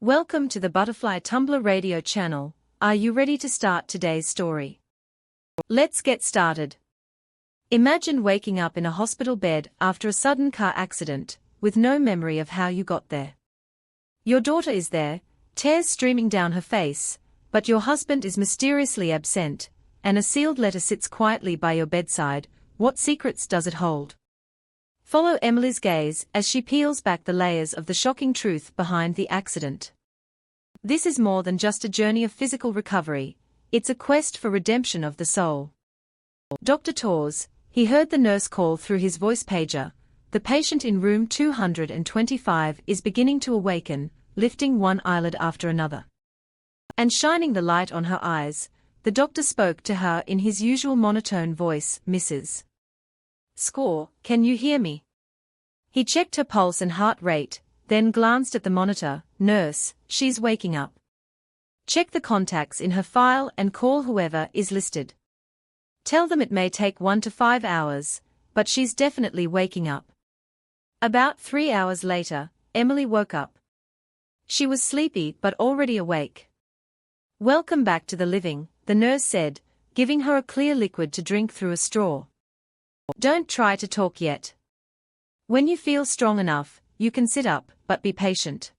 Welcome to the Butterfly Tumblr Radio channel. Are you ready to start today's story? Let's get started. Imagine waking up in a hospital bed after a sudden car accident, with no memory of how you got there. Your daughter is there, tears streaming down her face, but your husband is mysteriously absent, and a sealed letter sits quietly by your bedside. What secrets does it hold? Follow Emily's gaze as she peels back the layers of the shocking truth behind the accident. This is more than just a journey of physical recovery, it's a quest for redemption of the soul. Dr. Torres, he heard the nurse call through his voice pager. The patient in room 225 is beginning to awaken, lifting one eyelid after another. And shining the light on her eyes, the doctor spoke to her in his usual monotone voice, Mrs. Score, can you hear me? He checked her pulse and heart rate, then glanced at the monitor. Nurse, she's waking up. Check the contacts in her file and call whoever is listed. Tell them it may take 1 to 5 hours, but she's definitely waking up. About 3 hours later, Emily woke up. She was sleepy but already awake. Welcome back to the living, the nurse said, giving her a clear liquid to drink through a straw. Don't try to talk yet. When you feel strong enough, you can sit up, but be patient.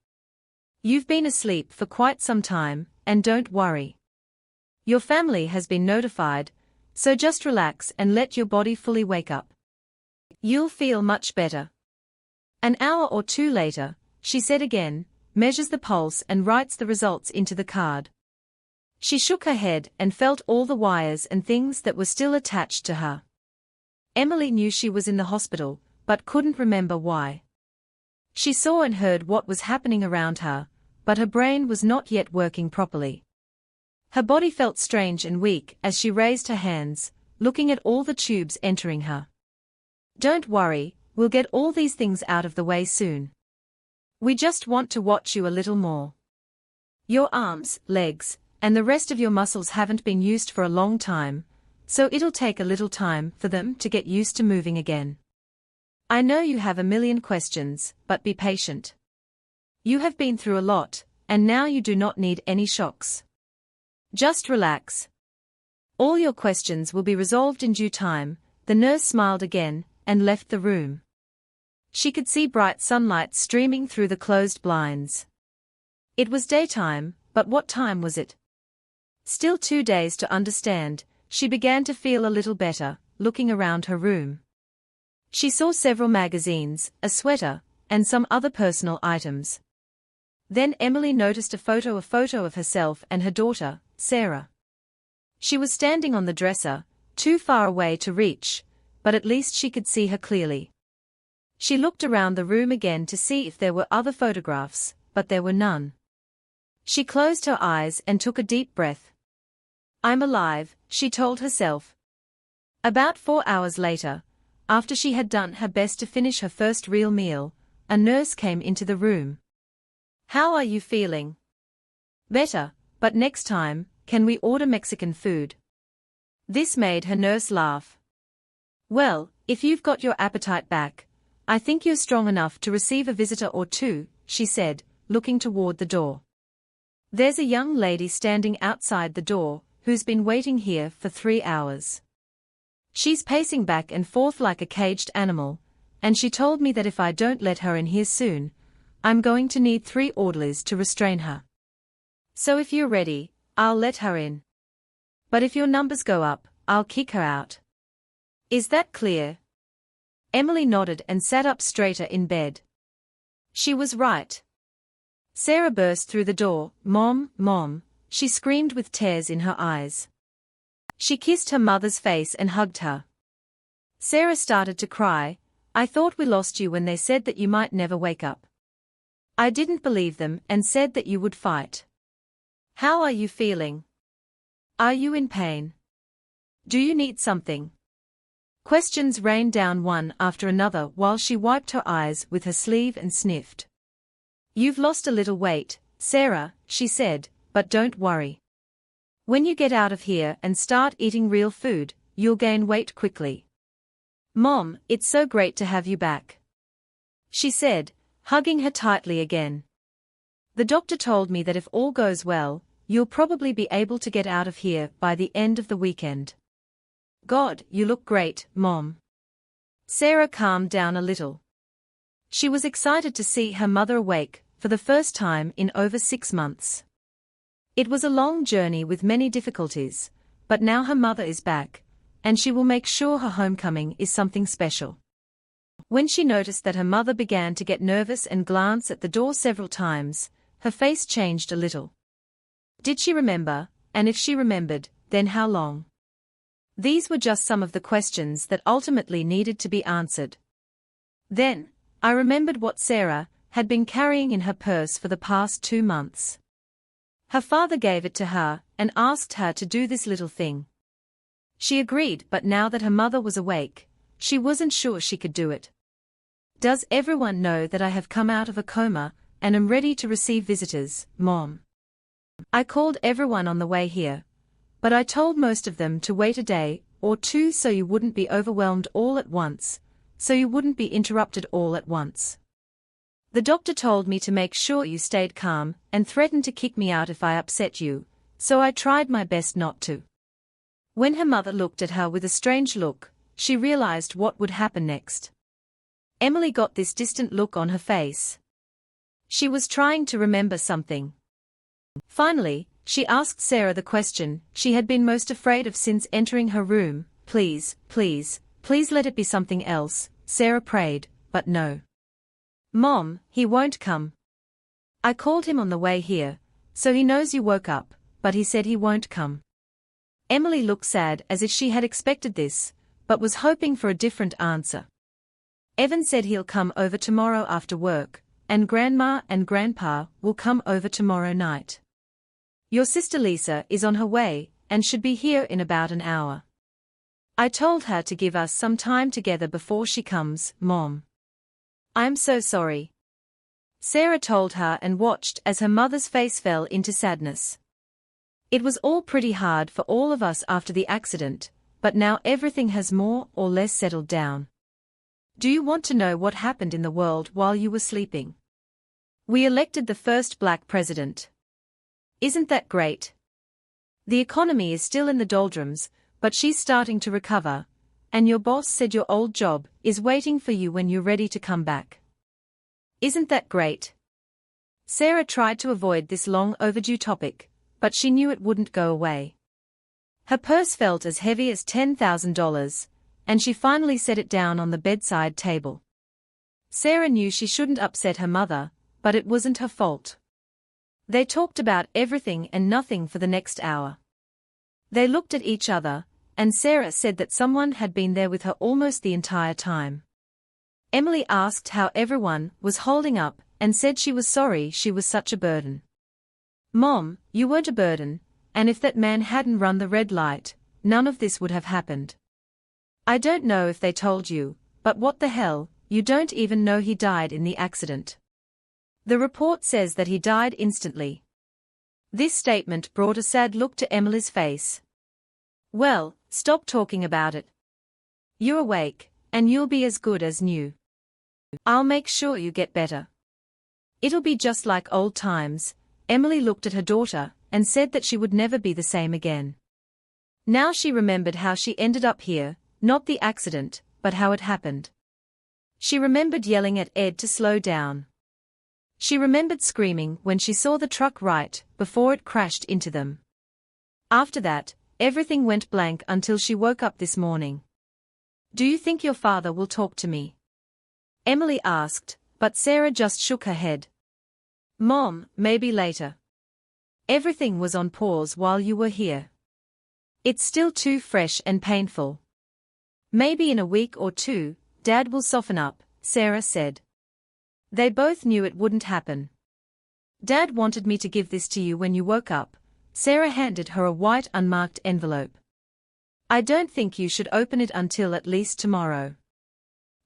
You've been asleep for quite some time, and don't worry. Your family has been notified, so just relax and let your body fully wake up. You'll feel much better. An hour or two later, she said again, measures the pulse and writes the results into the card. She shook her head and felt all the wires and things that were still attached to her. Emily knew she was in the hospital, but couldn't remember why. She saw and heard what was happening around her, but her brain was not yet working properly. Her body felt strange and weak as she raised her hands, looking at all the tubes entering her. Don't worry, we'll get all these things out of the way soon. We just want to watch you a little more. Your arms, legs, and the rest of your muscles haven't been used for a long time, so it'll take a little time for them to get used to moving again. I know you have a million questions, but be patient. You have been through a lot, and now you do not need any shocks. Just relax. All your questions will be resolved in due time. The nurse smiled again, and left the room. She could see bright sunlight streaming through the closed blinds. It was daytime, but what time was it? Still 2 days to understand. She began to feel a little better, looking around her room. She saw several magazines, a sweater, and some other personal items. Then Emily noticed a photo of herself and her daughter, Sarah. She was standing on the dresser, too far away to reach, but at least she could see her clearly. She looked around the room again to see if there were other photographs, but there were none. She closed her eyes and took a deep breath. I'm alive, she told herself. About 4 hours later, after she had done her best to finish her first real meal, a nurse came into the room. How are you feeling? Better, but next time, can we order Mexican food? This made her nurse laugh. Well, if you've got your appetite back, I think you're strong enough to receive a visitor or two, she said, looking toward the door. There's a young lady standing outside the door, who's been waiting here for 3 hours. She's pacing back and forth like a caged animal, and she told me that if I don't let her in here soon, I'm going to need 3 orderlies to restrain her. So if you're ready, I'll let her in. But if your numbers go up, I'll kick her out. Is that clear? Emily nodded and sat up straighter in bed. She was right. Sarah burst through the door. Mom, Mom, she screamed with tears in her eyes. She kissed her mother's face and hugged her. Sarah started to cry. I thought we lost you when they said that you might never wake up. I didn't believe them and said that you would fight. How are you feeling? Are you in pain? Do you need something? Questions rained down one after another while she wiped her eyes with her sleeve and sniffed. You've lost a little weight, Sarah, she said, but don't worry. When you get out of here and start eating real food, you'll gain weight quickly. Mom, it's so great to have you back, she said, hugging her tightly again. The doctor told me that if all goes well, you'll probably be able to get out of here by the end of the weekend. God, you look great, Mom. Sarah calmed down a little. She was excited to see her mother awake, for the first time in over 6 months. It was a long journey with many difficulties, but now her mother is back, and she will make sure her homecoming is something special. When she noticed that her mother began to get nervous and glance at the door several times, her face changed a little. Did she remember, and if she remembered, then how long? These were just some of the questions that ultimately needed to be answered. Then, I remembered what Sarah had been carrying in her purse for the past 2 months. Her father gave it to her and asked her to do this little thing. She agreed, but now that her mother was awake, she wasn't sure she could do it. Does everyone know that I have come out of a coma and am ready to receive visitors, Mom? I called everyone on the way here, but I told most of them to wait a day or 2 so you wouldn't be overwhelmed all at once, so you wouldn't be interrupted all at once. The doctor told me to make sure you stayed calm and threatened to kick me out if I upset you, so I tried my best not to. When her mother looked at her with a strange look, she realized what would happen next. Emily got this distant look on her face. She was trying to remember something. Finally, she asked Sarah the question she had been most afraid of since entering her room. Please, please, please let it be something else, Sarah prayed, but no. Mom, he won't come. I called him on the way here, so he knows you woke up, but he said he won't come. Emily looked sad as if she had expected this, but was hoping for a different answer. Evan said he'll come over tomorrow after work, and Grandma and Grandpa will come over tomorrow night. Your sister Lisa is on her way, and should be here in about an hour. I told her to give us some time together before she comes, Mom. I'm so sorry. Sarah told her and watched as her mother's face fell into sadness. It was all pretty hard for all of us after the accident, but now everything has more or less settled down. Do you want to know what happened in the world while you were sleeping? We elected the first black president. Isn't that great? The economy is still in the doldrums, but she's starting to recover, and your boss said your old job is waiting for you when you're ready to come back. Isn't that great? Sarah tried to avoid this long overdue topic, but she knew it wouldn't go away. Her purse felt as heavy as $10,000, and she finally set it down on the bedside table. Sarah knew she shouldn't upset her mother, but it wasn't her fault. They talked about everything and nothing for the next hour. They looked at each other, and Sarah said that someone had been there with her almost the entire time. Emily asked how everyone was holding up and said she was sorry she was such a burden. Mom, you weren't a burden, and if that man hadn't run the red light, none of this would have happened. I don't know if they told you, but what the hell, you don't even know he died in the accident. The report says that he died instantly. This statement brought a sad look to Emily's face. Well, stop talking about it. You're awake, and you'll be as good as new. I'll make sure you get better. It'll be just like old times. Emily looked at her daughter and said that she would never be the same again. Now she remembered how she ended up here, not the accident, but how it happened. She remembered yelling at Ed to slow down. She remembered screaming when she saw the truck right before it crashed into them. After that, everything went blank until she woke up this morning. Do you think your father will talk to me? Emily asked, but Sarah just shook her head. Mom, maybe later. Everything was on pause while you were here. It's still too fresh and painful. Maybe in a week or 2, Dad will soften up, Sarah said. They both knew it wouldn't happen. Dad wanted me to give this to you when you woke up. Sarah handed her a white unmarked envelope. I don't think you should open it until at least tomorrow.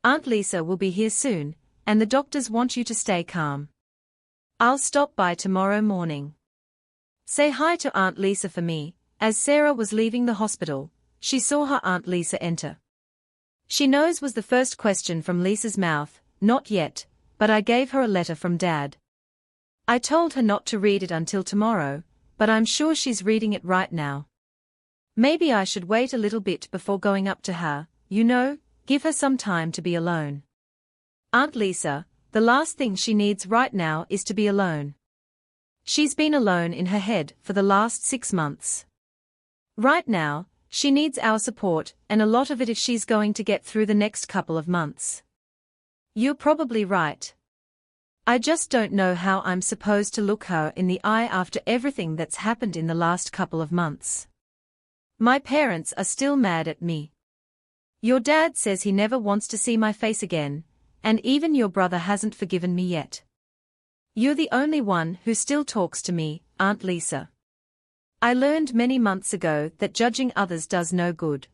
Aunt Lisa will be here soon, and the doctors want you to stay calm. I'll stop by tomorrow morning. Say hi to Aunt Lisa for me. As Sarah was leaving the hospital, she saw her Aunt Lisa enter. She knows was the first question from Lisa's mouth. Not yet, but I gave her a letter from Dad. I told her not to read it until tomorrow, but I'm sure she's reading it right now. Maybe I should wait a little bit before going up to her, give her some time to be alone. Aunt Lisa, the last thing she needs right now is to be alone. She's been alone in her head for the last 6 months. Right now, she needs our support, and a lot of it if she's going to get through the next couple of months. You're probably right. I just don't know how I'm supposed to look her in the eye after everything that's happened in the last couple of months. My parents are still mad at me. Your dad says he never wants to see my face again, and even your brother hasn't forgiven me yet. You're the only one who still talks to me, Aunt Lisa. I learned many months ago that judging others does no good.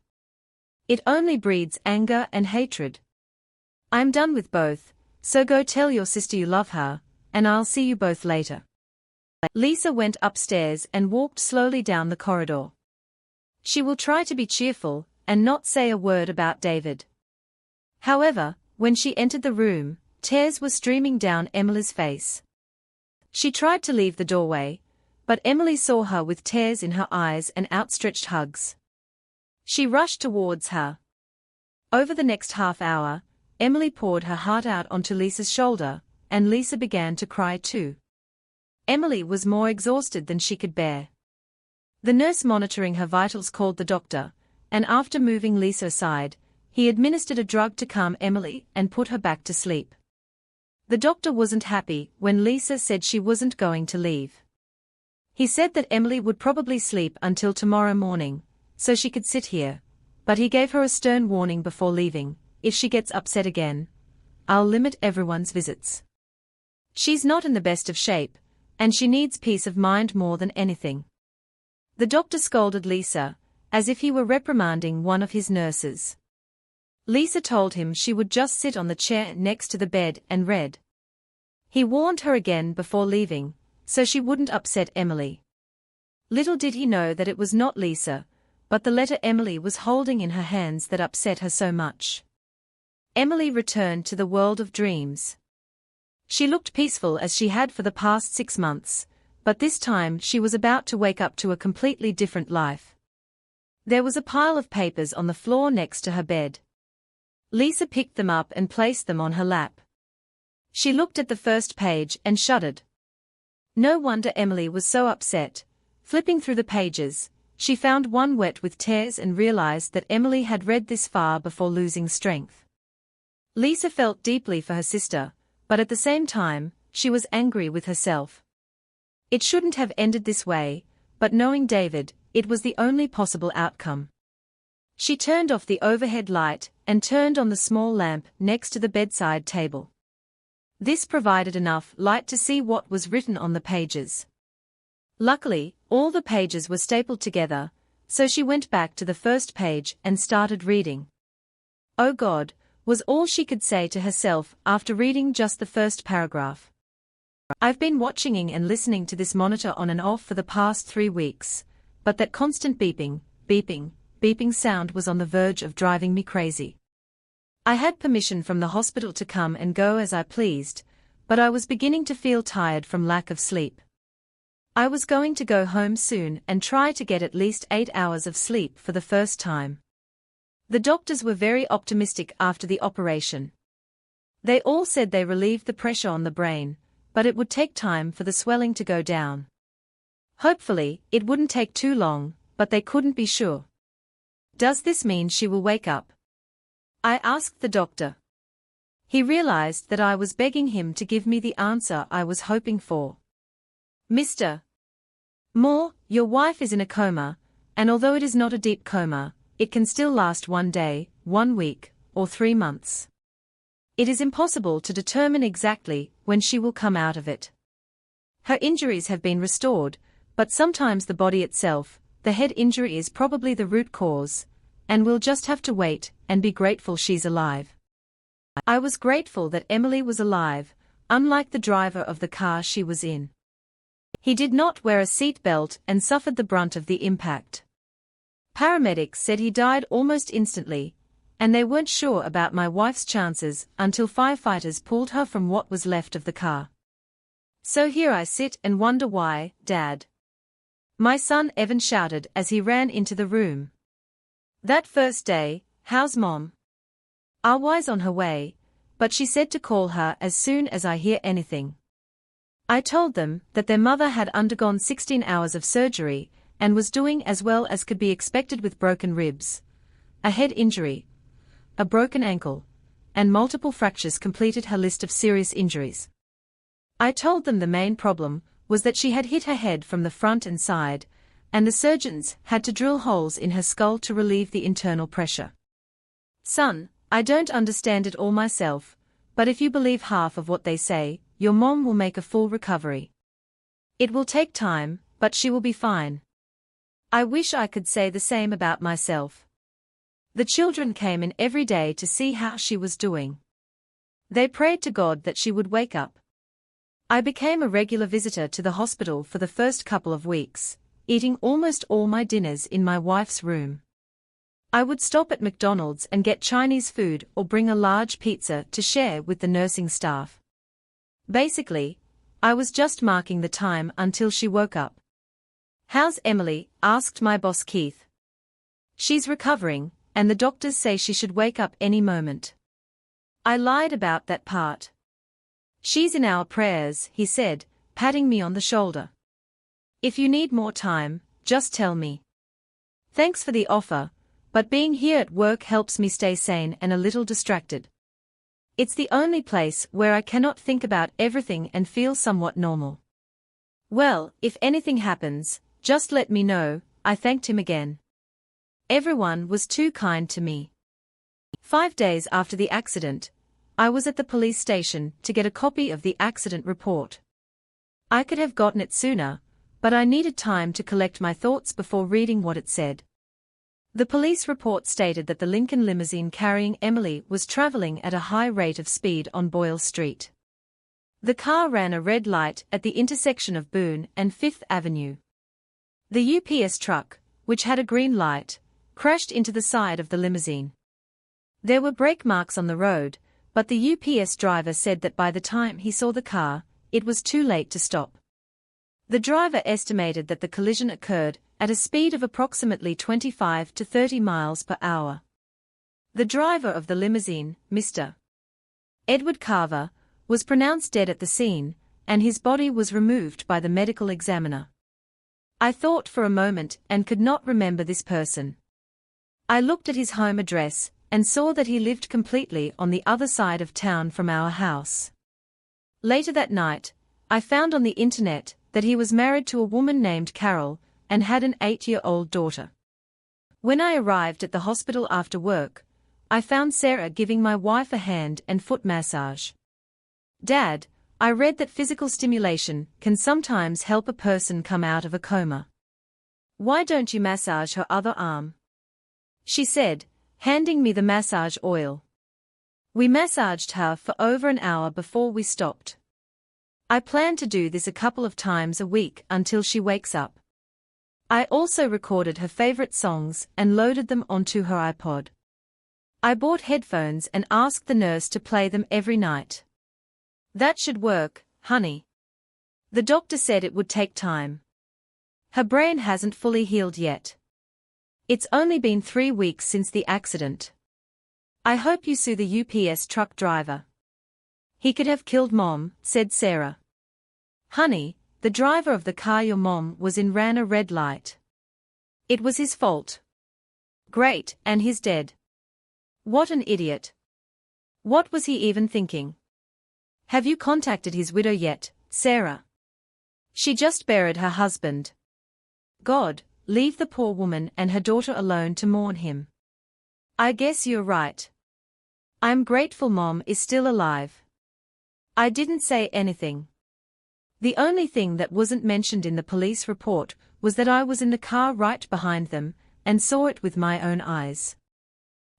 It only breeds anger and hatred. I'm done with both, so go tell your sister you love her, and I'll see you both later. Lisa went upstairs and walked slowly down the corridor. She will try to be cheerful and not say a word about David. However, when she entered the room, tears were streaming down Emily's face. She tried to leave the doorway, but Emily saw her with tears in her eyes and outstretched hugs. She rushed towards her. Over the next half hour, Emily poured her heart out onto Lisa's shoulder, and Lisa began to cry too. Emily was more exhausted than she could bear. The nurse monitoring her vitals called the doctor, and after moving Lisa aside, he administered a drug to calm Emily and put her back to sleep. The doctor wasn't happy when Lisa said she wasn't going to leave. He said that Emily would probably sleep until tomorrow morning, so she could sit here, but he gave her a stern warning before leaving: if she gets upset again, I'll limit everyone's visits. She's not in the best of shape, and she needs peace of mind more than anything. The doctor scolded Lisa, as if he were reprimanding one of his nurses. Lisa told him she would just sit on the chair next to the bed and read. He warned her again before leaving, so she wouldn't upset Emily. Little did he know that it was not Lisa, but the letter Emily was holding in her hands that upset her so much. Emily returned to the world of dreams. She looked peaceful as she had for the past 6 months, but this time she was about to wake up to a completely different life. There was a pile of papers on the floor next to her bed. Lisa picked them up and placed them on her lap. She looked at the first page and shuddered. No wonder Emily was so upset. Flipping through the pages, she found one wet with tears and realized that Emily had read this far before losing strength. Lisa felt deeply for her sister, but at the same time, she was angry with herself. It shouldn't have ended this way, but knowing David, it was the only possible outcome. She turned off the overhead light and turned on the small lamp next to the bedside table. This provided enough light to see what was written on the pages. Luckily, all the pages were stapled together, so she went back to the first page and started reading. "Oh God," was all she could say to herself after reading just the first paragraph. "I've been watching and listening to this monitor on and off for the past 3 weeks, but that constant beeping, beeping, beeping sound was on the verge of driving me crazy. I had permission from the hospital to come and go as I pleased, but I was beginning to feel tired from lack of sleep. I was going to go home soon and try to get at least 8 hours of sleep for the first time. The doctors were very optimistic after the operation. They all said they relieved the pressure on the brain, but it would take time for the swelling to go down. Hopefully, it wouldn't take too long, but they couldn't be sure. Does this mean she will wake up?" I asked the doctor. He realized that I was begging him to give me the answer I was hoping for. "Mr. Moore, your wife is in a coma, and although it is not a deep coma, it can still last 1 day, 1 week, or 3 months. It is impossible to determine exactly when she will come out of it. Her injuries have been restored, but sometimes the body itself, the head injury is probably the root cause, and we'll just have to wait and be grateful she's alive." I was grateful that Emily was alive, unlike the driver of the car she was in. He did not wear a seat belt and suffered the brunt of the impact. Paramedics said he died almost instantly, and they weren't sure about my wife's chances until firefighters pulled her from what was left of the car. So here I sit and wonder why, Dad. My son Evan shouted as he ran into the room. That first day, how's Mom? Always on her way, but she said to call her as soon as I hear anything. I told them that their mother had undergone 16 hours of surgery and was doing as well as could be expected with broken ribs, a head injury, a broken ankle, and multiple fractures completed her list of serious injuries. I told them the main problem was that she had hit her head from the front and side, and the surgeons had to drill holes in her skull to relieve the internal pressure. Son, I don't understand it all myself, but if you believe half of what they say, your mom will make a full recovery. It will take time, but she will be fine. I wish I could say the same about myself. The children came in every day to see how she was doing. They prayed to God that she would wake up. I became a regular visitor to the hospital for the first couple of weeks, eating almost all my dinners in my wife's room. I would stop at McDonald's and get Chinese food or bring a large pizza to share with the nursing staff. Basically, I was just marking the time until she woke up. How's Emily? Asked my boss Keith. She's recovering, and the doctors say she should wake up any moment. I lied about that part. She's in our prayers, he said, patting me on the shoulder. If you need more time, just tell me. Thanks for the offer, but being here at work helps me stay sane and a little distracted. It's the only place where I cannot think about everything and feel somewhat normal. Well, if anything happens, just let me know, I thanked him again. Everyone was too kind to me. 5 days after the accident, I was at the police station to get a copy of the accident report. I could have gotten it sooner, but I needed time to collect my thoughts before reading what it said. The police report stated that the Lincoln limousine carrying Emily was traveling at a high rate of speed on Boyle Street. The car ran a red light at the intersection of Boone and Fifth Avenue. The UPS truck, which had a green light, crashed into the side of the limousine. There were brake marks on the road, but the UPS driver said that by the time he saw the car, it was too late to stop. The driver estimated that the collision occurred at a speed of approximately 25 to 30 miles per hour. The driver of the limousine, Mr. Edward Carver, was pronounced dead at the scene, and his body was removed by the medical examiner. I thought for a moment and could not remember this person. I looked at his home address and saw that he lived completely on the other side of town from our house. Later that night, I found on the internet that he was married to a woman named Carol and had an 8-year-old daughter. When I arrived at the hospital after work, I found Sarah giving my wife a hand and foot massage. Dad, I read that physical stimulation can sometimes help a person come out of a coma. Why don't you massage her other arm? She said, handing me the massage oil. We massaged her for over an hour before we stopped. I plan to do this a couple of times a week until she wakes up. I also recorded her favorite songs and loaded them onto her iPod. I bought headphones and asked the nurse to play them every night. That should work, honey. The doctor said it would take time. Her brain hasn't fully healed yet. It's only been 3 weeks since the accident. I hope you sue the UPS truck driver. He could have killed Mom, said Sarah. Honey, the driver of the car your mom was in ran a red light. It was his fault. Great, and he's dead. What an idiot. What was he even thinking? Have you contacted his widow yet, Sarah? She just buried her husband. God, leave the poor woman and her daughter alone to mourn him. I guess you're right. I'm grateful Mom is still alive. I didn't say anything. The only thing that wasn't mentioned in the police report was that I was in the car right behind them and saw it with my own eyes.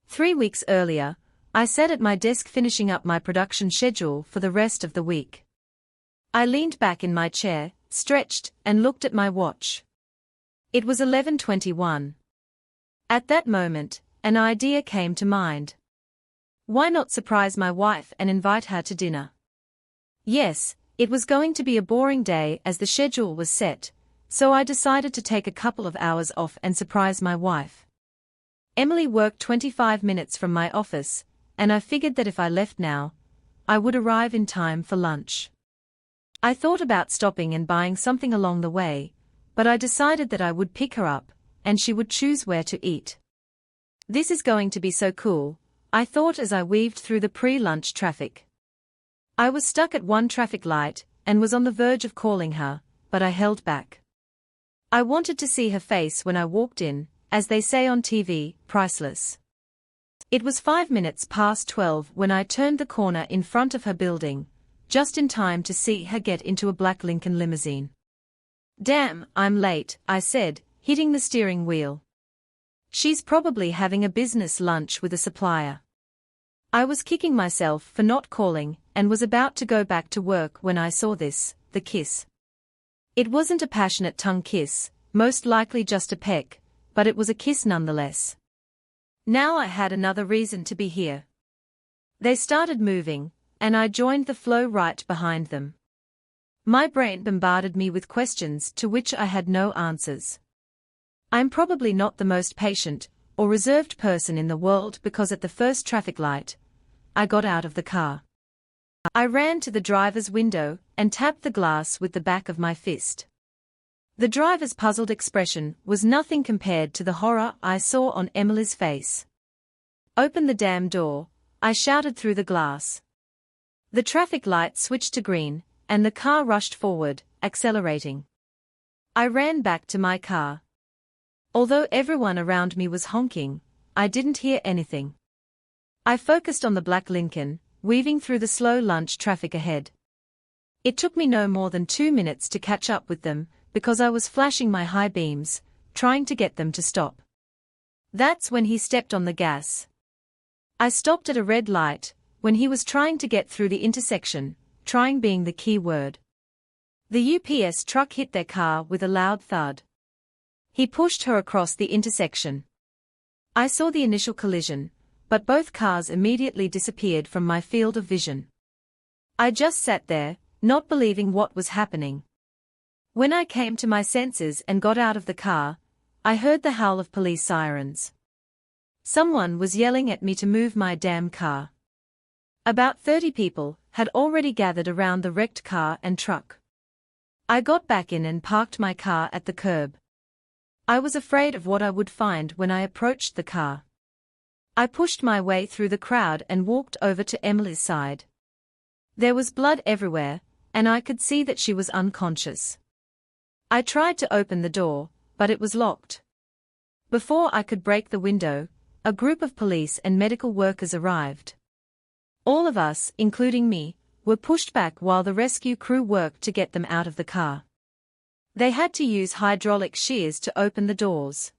3 weeks earlier, I sat at my desk finishing up my production schedule for the rest of the week. I leaned back in my chair, stretched, and looked at my watch. It was 11:21. At that moment, an idea came to mind. Why not surprise my wife and invite her to dinner? Yes, It was going to be a boring day as the schedule was set, so I decided to take a couple of hours off and surprise my wife. Emily worked 25 minutes from my office, and I figured that if I left now, I would arrive in time for lunch. I thought about stopping and buying something along the way, but I decided that I would pick her up, and she would choose where to eat. This is going to be so cool, I thought as I weaved through the pre-lunch traffic. I was stuck at one traffic light, and was on the verge of calling her, but I held back. I wanted to see her face when I walked in, as they say on TV, priceless. It was 5 minutes past 12 when I turned the corner in front of her building, just in time to see her get into a black Lincoln limousine. "Damn, I'm late," I said, hitting the steering wheel. "She's probably having a business lunch with a supplier." I was kicking myself for not calling, and was about to go back to work when I saw this, the kiss. It wasn't a passionate tongue kiss, most likely just a peck, but it was a kiss nonetheless. Now I had another reason to be here. They started moving, and I joined the flow right behind them. My brain bombarded me with questions to which I had no answers. I'm probably not the most patient or reserved person in the world because at the first traffic light, I got out of the car. I ran to the driver's window and tapped the glass with the back of my fist. The driver's puzzled expression was nothing compared to the horror I saw on Emily's face. "Open the damn door," I shouted through the glass. The traffic light switched to green, and the car rushed forward, accelerating. I ran back to my car. Although everyone around me was honking, I didn't hear anything. I focused on the black Lincoln, weaving through the slow lunch traffic ahead. It took me no more than 2 minutes to catch up with them, because I was flashing my high beams, trying to get them to stop. That's when he stepped on the gas. I stopped at a red light, when he was trying to get through the intersection, trying being the key word. The UPS truck hit their car with a loud thud. He pushed her across the intersection. I saw the initial collision, but both cars immediately disappeared from my field of vision. I just sat there, not believing what was happening. When I came to my senses and got out of the car, I heard the howl of police sirens. Someone was yelling at me to move my damn car. About 30 people had already gathered around the wrecked car and truck. I got back in and parked my car at the curb. I was afraid of what I would find when I approached the car. I pushed my way through the crowd and walked over to Emily's side. There was blood everywhere, and I could see that she was unconscious. I tried to open the door, but it was locked. Before I could break the window, a group of police and medical workers arrived. All of us, including me, were pushed back while the rescue crew worked to get them out of the car. They had to use hydraulic shears to open the doors.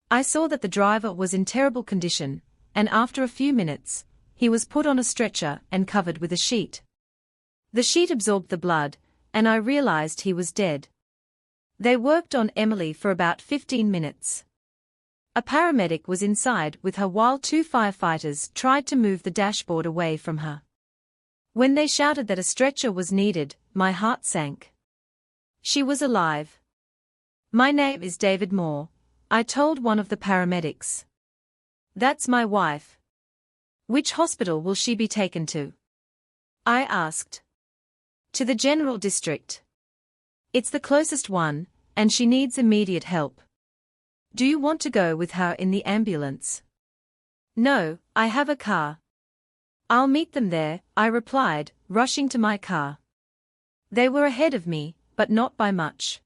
I saw that the driver was in terrible condition, and after a few minutes, he was put on a stretcher and covered with a sheet. The sheet absorbed the blood, and I realized he was dead. They worked on Emily for about 15 minutes. A paramedic was inside with her while 2 firefighters tried to move the dashboard away from her. When they shouted that a stretcher was needed, my heart sank. She was alive. "My name is David Moore," I told one of the paramedics. "That's my wife." "Which hospital will she be taken to?" I asked. "To the general district. It's the closest one, and she needs immediate help." "Do you want to go with her in the ambulance?" "No, I have a car." "I'll meet them there," I replied, rushing to my car. They were ahead of me, but not by much.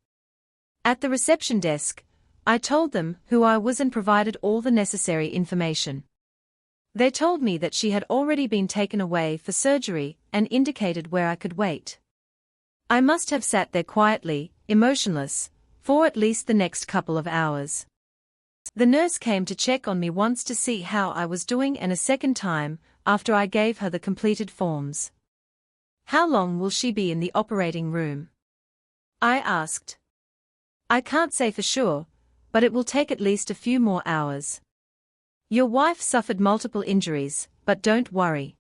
At the reception desk, I told them who I was and provided all the necessary information. They told me that she had already been taken away for surgery and indicated where I could wait. I must have sat there quietly, emotionless, for at least the next couple of hours. The nurse came to check on me once to see how I was doing and a second time, after I gave her the completed forms. "How long will she be in the operating room?" I asked. "I can't say for sure, but it will take at least a few more hours. Your wife suffered multiple injuries, but don't worry.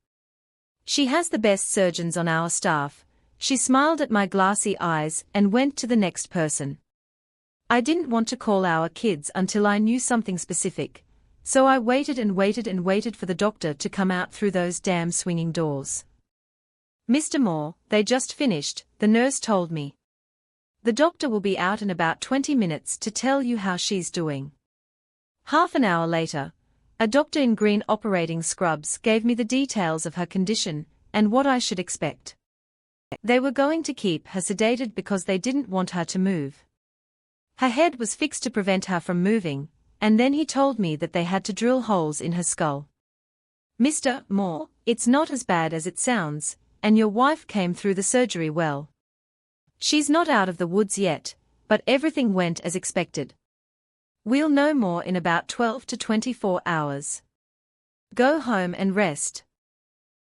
She has the best surgeons on our staff, She smiled at my glassy eyes and went to the next person. I didn't want to call our kids until I knew something specific, so I waited and waited and waited for the doctor to come out through those damn swinging doors. "Mr. Moore, they just finished," the nurse told me. "The doctor will be out in about 20 minutes to tell you how she's doing." Half an hour later, a doctor in green operating scrubs gave me the details of her condition and what I should expect. They were going to keep her sedated because they didn't want her to move. Her head was fixed to prevent her from moving, and then he told me that they had to drill holes in her skull. "Mr. Moore, it's not as bad as it sounds, and your wife came through the surgery well. She's not out of the woods yet, but everything went as expected. We'll know more in about 12 to 24 hours. Go home and rest.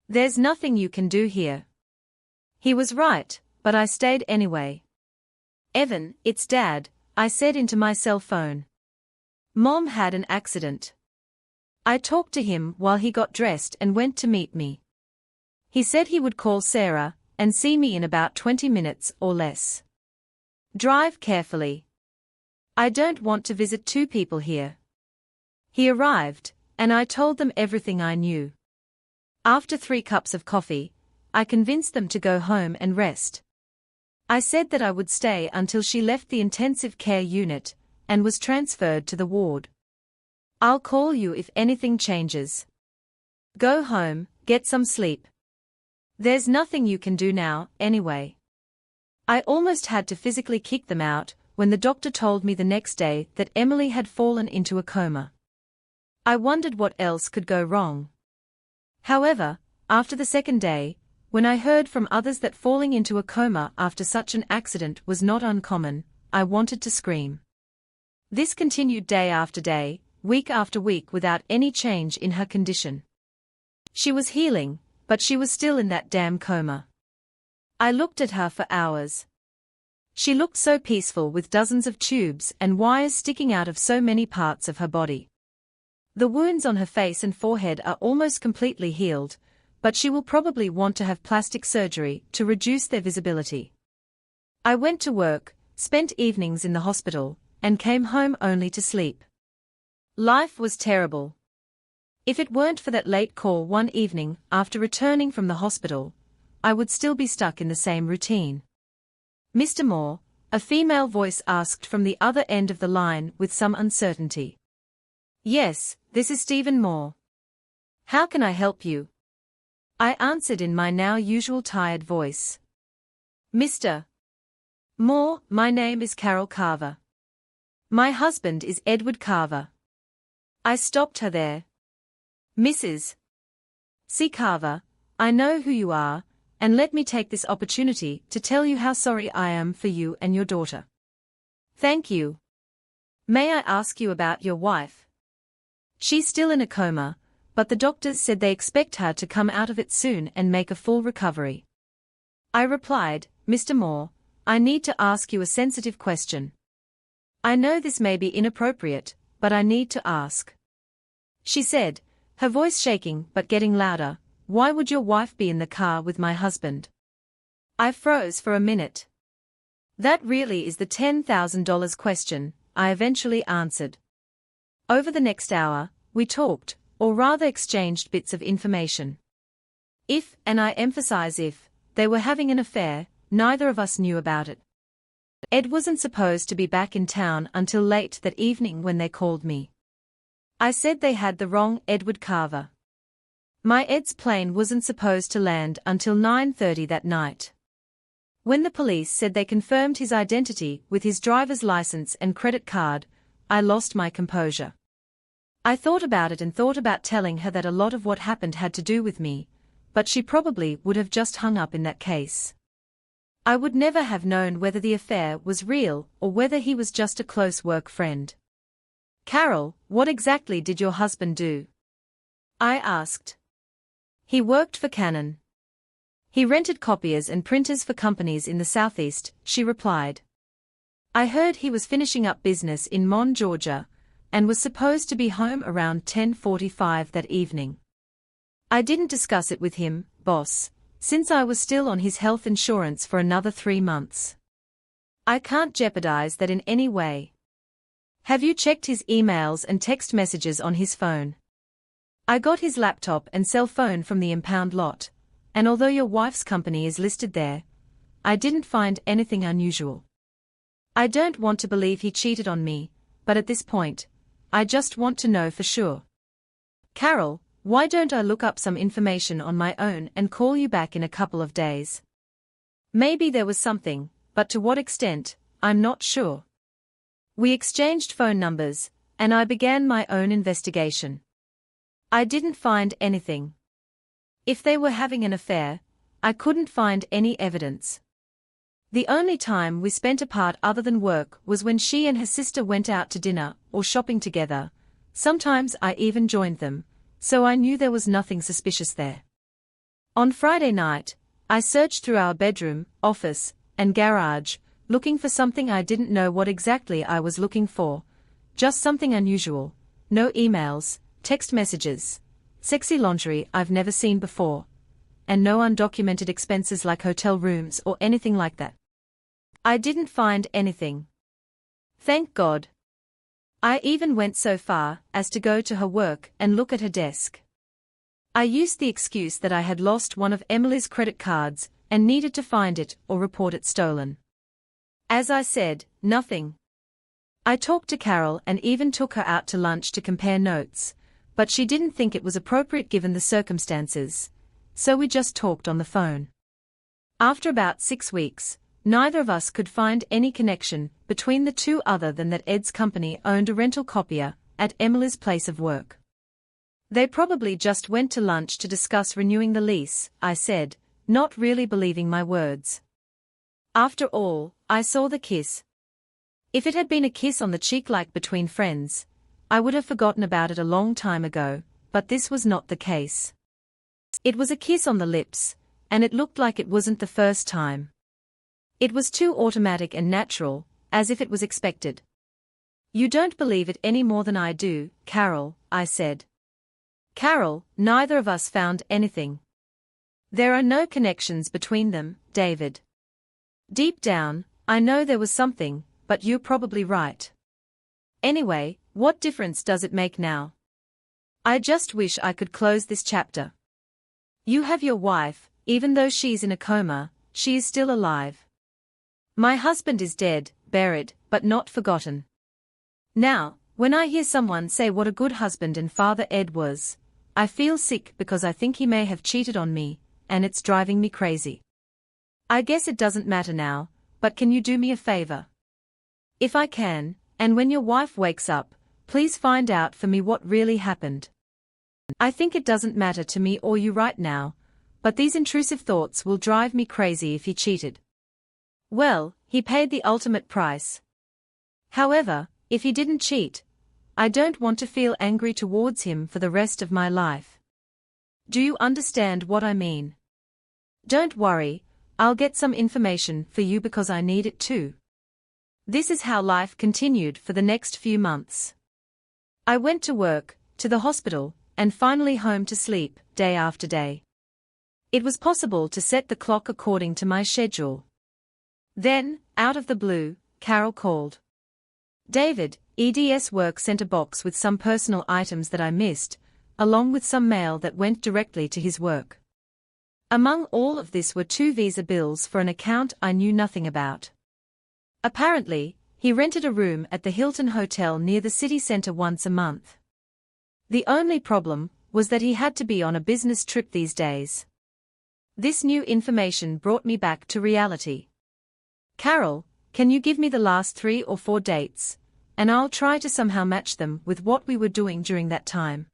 There's nothing you can do here." He was right, but I stayed anyway. "Evan, it's Dad," I said into my cell phone. "Mom had an accident." I talked to him while he got dressed and went to meet me. He said he would call Sarah and see me in about 20 minutes or less. "Drive carefully. I don't want to visit two people here." He arrived, and I told them everything I knew. After 3 cups of coffee, I convinced them to go home and rest. I said that I would stay until she left the intensive care unit and was transferred to the ward. "I'll call you if anything changes. Go home, get some sleep. There's nothing you can do now, anyway." I almost had to physically kick them out when the doctor told me the next day that Emily had fallen into a coma. I wondered what else could go wrong. However, after the second day, when I heard from others that falling into a coma after such an accident was not uncommon, I wanted to scream. This continued day after day, week after week without any change in her condition. She was healing, but she was still in that damn coma. I looked at her for hours. She looked so peaceful with dozens of tubes and wires sticking out of so many parts of her body. The wounds on her face and forehead are almost completely healed, but she will probably want to have plastic surgery to reduce their visibility. I went to work, spent evenings in the hospital, and came home only to sleep. Life was terrible. If it weren't for that late call one evening after returning from the hospital, I would still be stuck in the same routine. "Mr. Moore," a female voice asked from the other end of the line with some uncertainty. "Yes, this is Stephen Moore. How can I help you?" I answered in my now usual tired voice. "Mr. Moore, my name is Carol Carver. My husband is Edward Carver." I stopped her there. "Mrs. C. Carver, I know who you are, and let me take this opportunity to tell you how sorry I am for you and your daughter." "Thank you. May I ask you about your wife?" "She's still in a coma, but the doctors said they expect her to come out of it soon and make a full recovery." I replied, "Mr. Moore, I need to ask you a sensitive question. I know this may be inappropriate, but I need to ask." She said, her voice shaking but getting louder, "Why would your wife be in the car with my husband?" I froze for a minute. "That really is the $10,000 question," I eventually answered. Over the next hour, we talked, or rather exchanged bits of information. If, and I emphasize if, they were having an affair, neither of us knew about it. Ed wasn't supposed to be back in town until late that evening when they called me. I said they had the wrong Edward Carver. My Ed's plane wasn't supposed to land until 9:30 that night. When the police said they confirmed his identity with his driver's license and credit card, I lost my composure. I thought about it and thought about telling her that a lot of what happened had to do with me, but she probably would have just hung up in that case. I would never have known whether the affair was real or whether he was just a close work friend. "Carol, what exactly did your husband do?" I asked. "He worked for Canon. He rented copiers and printers for companies in the Southeast," she replied. "I heard he was finishing up business in Mon, Georgia, and was supposed to be home around 10:45 that evening. I didn't discuss it with him, boss," since I was still on his health insurance for another 3 months. I can't jeopardize that in any way. Have you checked his emails and text messages on his phone? I got his laptop and cell phone from the impound lot, and although your wife's company is listed there, I didn't find anything unusual. I don't want to believe he cheated on me, but at this point, I just want to know for sure. Carol, why don't I look up some information on my own and call you back in a couple of days? Maybe there was something, but to what extent, I'm not sure. We exchanged phone numbers, and I began my own investigation. I didn't find anything. If they were having an affair, I couldn't find any evidence. The only time we spent apart other than work was when she and her sister went out to dinner or shopping together. Sometimes I even joined them, so I knew there was nothing suspicious there. On Friday night, I searched through our bedroom, office, and garage, looking for something. I didn't know what exactly I was looking for, just something unusual. No emails, text messages, sexy lingerie I've never seen before, and no undocumented expenses like hotel rooms or anything like that. I didn't find anything. Thank God. I even went so far as to go to her work and look at her desk. I used the excuse that I had lost one of Emily's credit cards and needed to find it or report it stolen. As I said, nothing. I talked to Carol and even took her out to lunch to compare notes, but she didn't think it was appropriate given the circumstances, so we just talked on the phone. After about 6 weeks, neither of us could find any connection between the two other than that Ed's company owned a rental copier at Emily's place of work. They probably just went to lunch to discuss renewing the lease, I said, not really believing my words. After all, I saw the kiss. If it had been a kiss on the cheek like between friends, I would have forgotten about it a long time ago, but this was not the case. It was a kiss on the lips, and it looked like it wasn't the first time. It was too automatic and natural, as if it was expected. You don't believe it any more than I do, Carol, I said. Carol, neither of us found anything. There are no connections between them, David. Deep down, I know there was something, but you're probably right. Anyway, what difference does it make now? I just wish I could close this chapter. You have your wife, even though she's in a coma, she is still alive. My husband is dead, buried, but not forgotten. Now, when I hear someone say what a good husband and father Ed was, I feel sick because I think he may have cheated on me, and it's driving me crazy. I guess it doesn't matter now, but can you do me a favor? If I can, and when your wife wakes up, please find out for me what really happened. I think it doesn't matter to me or you right now, but these intrusive thoughts will drive me crazy if he cheated. Well, he paid the ultimate price. However, if he didn't cheat, I don't want to feel angry towards him for the rest of my life. Do you understand what I mean? Don't worry, I'll get some information for you because I need it too. This is how life continued for the next few months. I went to work, to the hospital, and finally home to sleep, day after day. It was possible to set the clock according to my schedule. Then, out of the blue, Carol called. David, ED's work sent a box with some personal items that I missed, along with some mail that went directly to his work. Among all of this were 2 visa bills for an account I knew nothing about. Apparently, he rented a room at the Hilton Hotel near the city center once a month. The only problem was that he had to be on a business trip these days. This new information brought me back to reality. Carol, can you give me the last 3 or 4 dates, and I'll try to somehow match them with what we were doing during that time.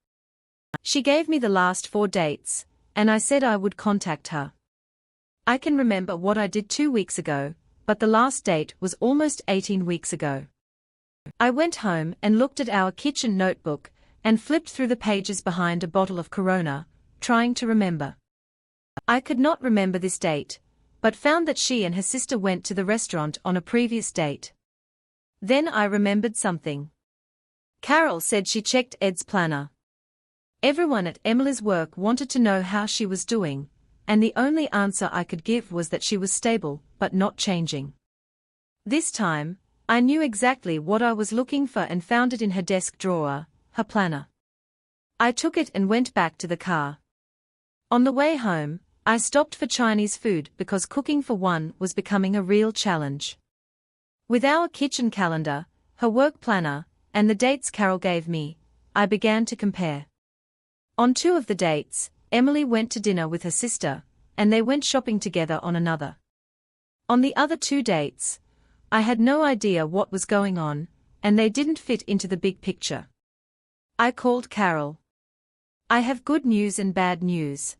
She gave me the last 4 dates, and I said I would contact her. I can remember what I did 2 weeks ago, but the last date was almost 18 weeks ago. I went home and looked at our kitchen notebook and flipped through the pages behind a bottle of Corona, trying to remember. I could not remember this date, but found that she and her sister went to the restaurant on a previous date. Then I remembered something. Carol said she checked Ed's planner. Everyone at Emily's work wanted to know how she was doing, and the only answer I could give was that she was stable, but not changing. This time, I knew exactly what I was looking for and found it in her desk drawer, her planner. I took it and went back to the car. On the way home, I stopped for Chinese food because cooking for one was becoming a real challenge. With our kitchen calendar, her work planner, and the dates Carol gave me, I began to compare. On 2 of the dates, Emily went to dinner with her sister, and they went shopping together on another. On the other 2 dates, I had no idea what was going on, and they didn't fit into the big picture. I called Carol. I have good news and bad news.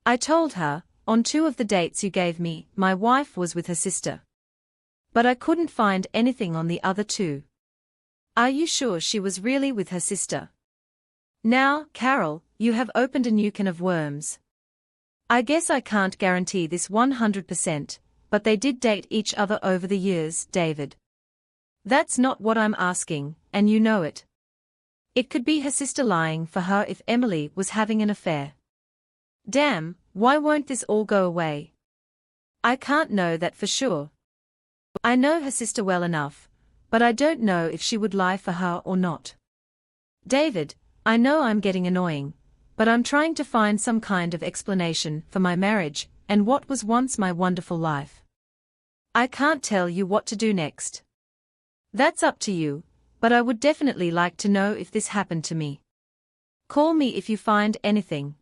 I told her, on 2 of the dates you gave me, my wife was with her sister. But I couldn't find anything on the other 2. Are you sure she was really with her sister? Now, Carol, you have opened a new can of worms. I guess I can't guarantee this 100%, but they did date each other over the years, David. That's not what I'm asking, and you know it. It could be her sister lying for her if Emily was having an affair. Damn, why won't this all go away? I can't know that for sure. I know her sister well enough, but I don't know if she would lie for her or not. David, I know I'm getting annoying, but I'm trying to find some kind of explanation for my marriage and what was once my wonderful life. I can't tell you what to do next. That's up to you, but I would definitely like to know if this happened to me. Call me if you find anything.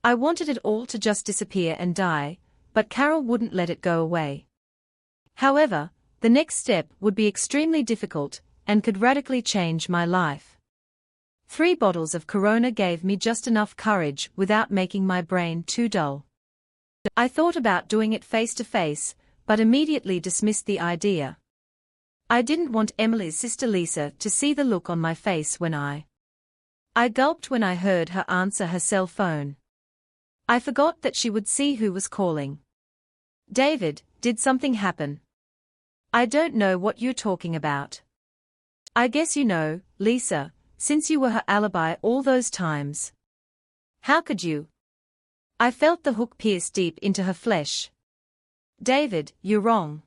I wanted it all to just disappear and die, but Carol wouldn't let it go away. However, the next step would be extremely difficult and could radically change my life. 3 bottles of Corona gave me just enough courage without making my brain too dull. I thought about doing it face to face, but immediately dismissed the idea. I didn't want Emily's sister Lisa to see the look on my face when I gulped when I heard her answer her cell phone. I forgot that she would see who was calling. David, did something happen? I don't know what you're talking about. I guess you know, Lisa, since you were her alibi all those times. How could you? I felt the hook pierce deep into her flesh. David, you're wrong.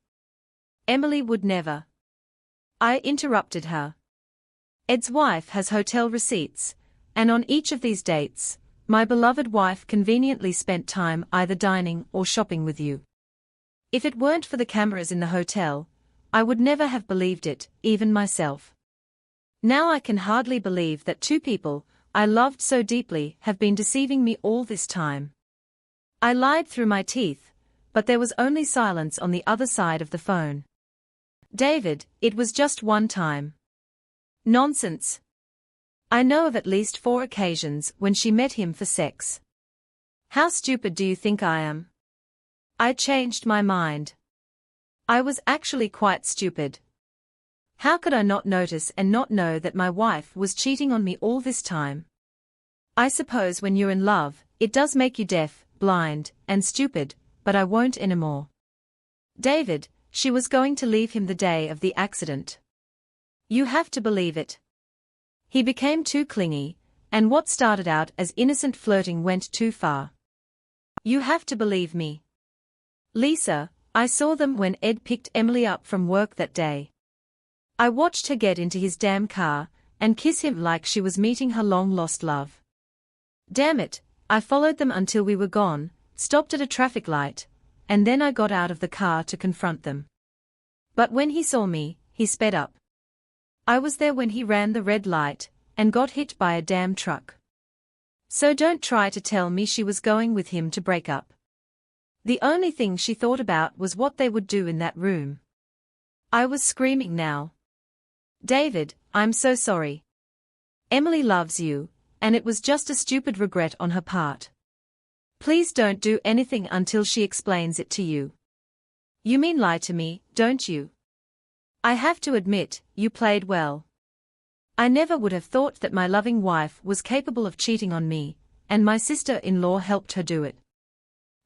Emily would never. I interrupted her. Ed's wife has hotel receipts, and on each of these dates, my beloved wife conveniently spent time either dining or shopping with you. If it weren't for the cameras in the hotel, I would never have believed it, even myself. Now I can hardly believe that 2 people I loved so deeply have been deceiving me all this time. I lied through my teeth, but there was only silence on the other side of the phone. David, it was just one time. Nonsense. I know of at least 4 occasions when she met him for sex. How stupid do you think I am? I changed my mind. I was actually quite stupid. How could I not notice and not know that my wife was cheating on me all this time? I suppose when you're in love, it does make you deaf, blind, and stupid, but I won't anymore. David, she was going to leave him the day of the accident. You have to believe it. He became too clingy, and what started out as innocent flirting went too far. You have to believe me. Lisa, I saw them when Ed picked Emily up from work that day. I watched her get into his damn car and kiss him like she was meeting her long-lost love. Damn it, I followed them until we were gone, stopped at a traffic light, and then I got out of the car to confront them. But when he saw me, he sped up. I was there when he ran the red light and got hit by a damn truck. So don't try to tell me she was going with him to break up. The only thing she thought about was what they would do in that room. I was screaming now. David, I'm so sorry. Emily loves you, and it was just a stupid regret on her part. Please don't do anything until she explains it to you. You mean lie to me, don't you? I have to admit, you played well. I never would have thought that my loving wife was capable of cheating on me, and my sister-in-law helped her do it.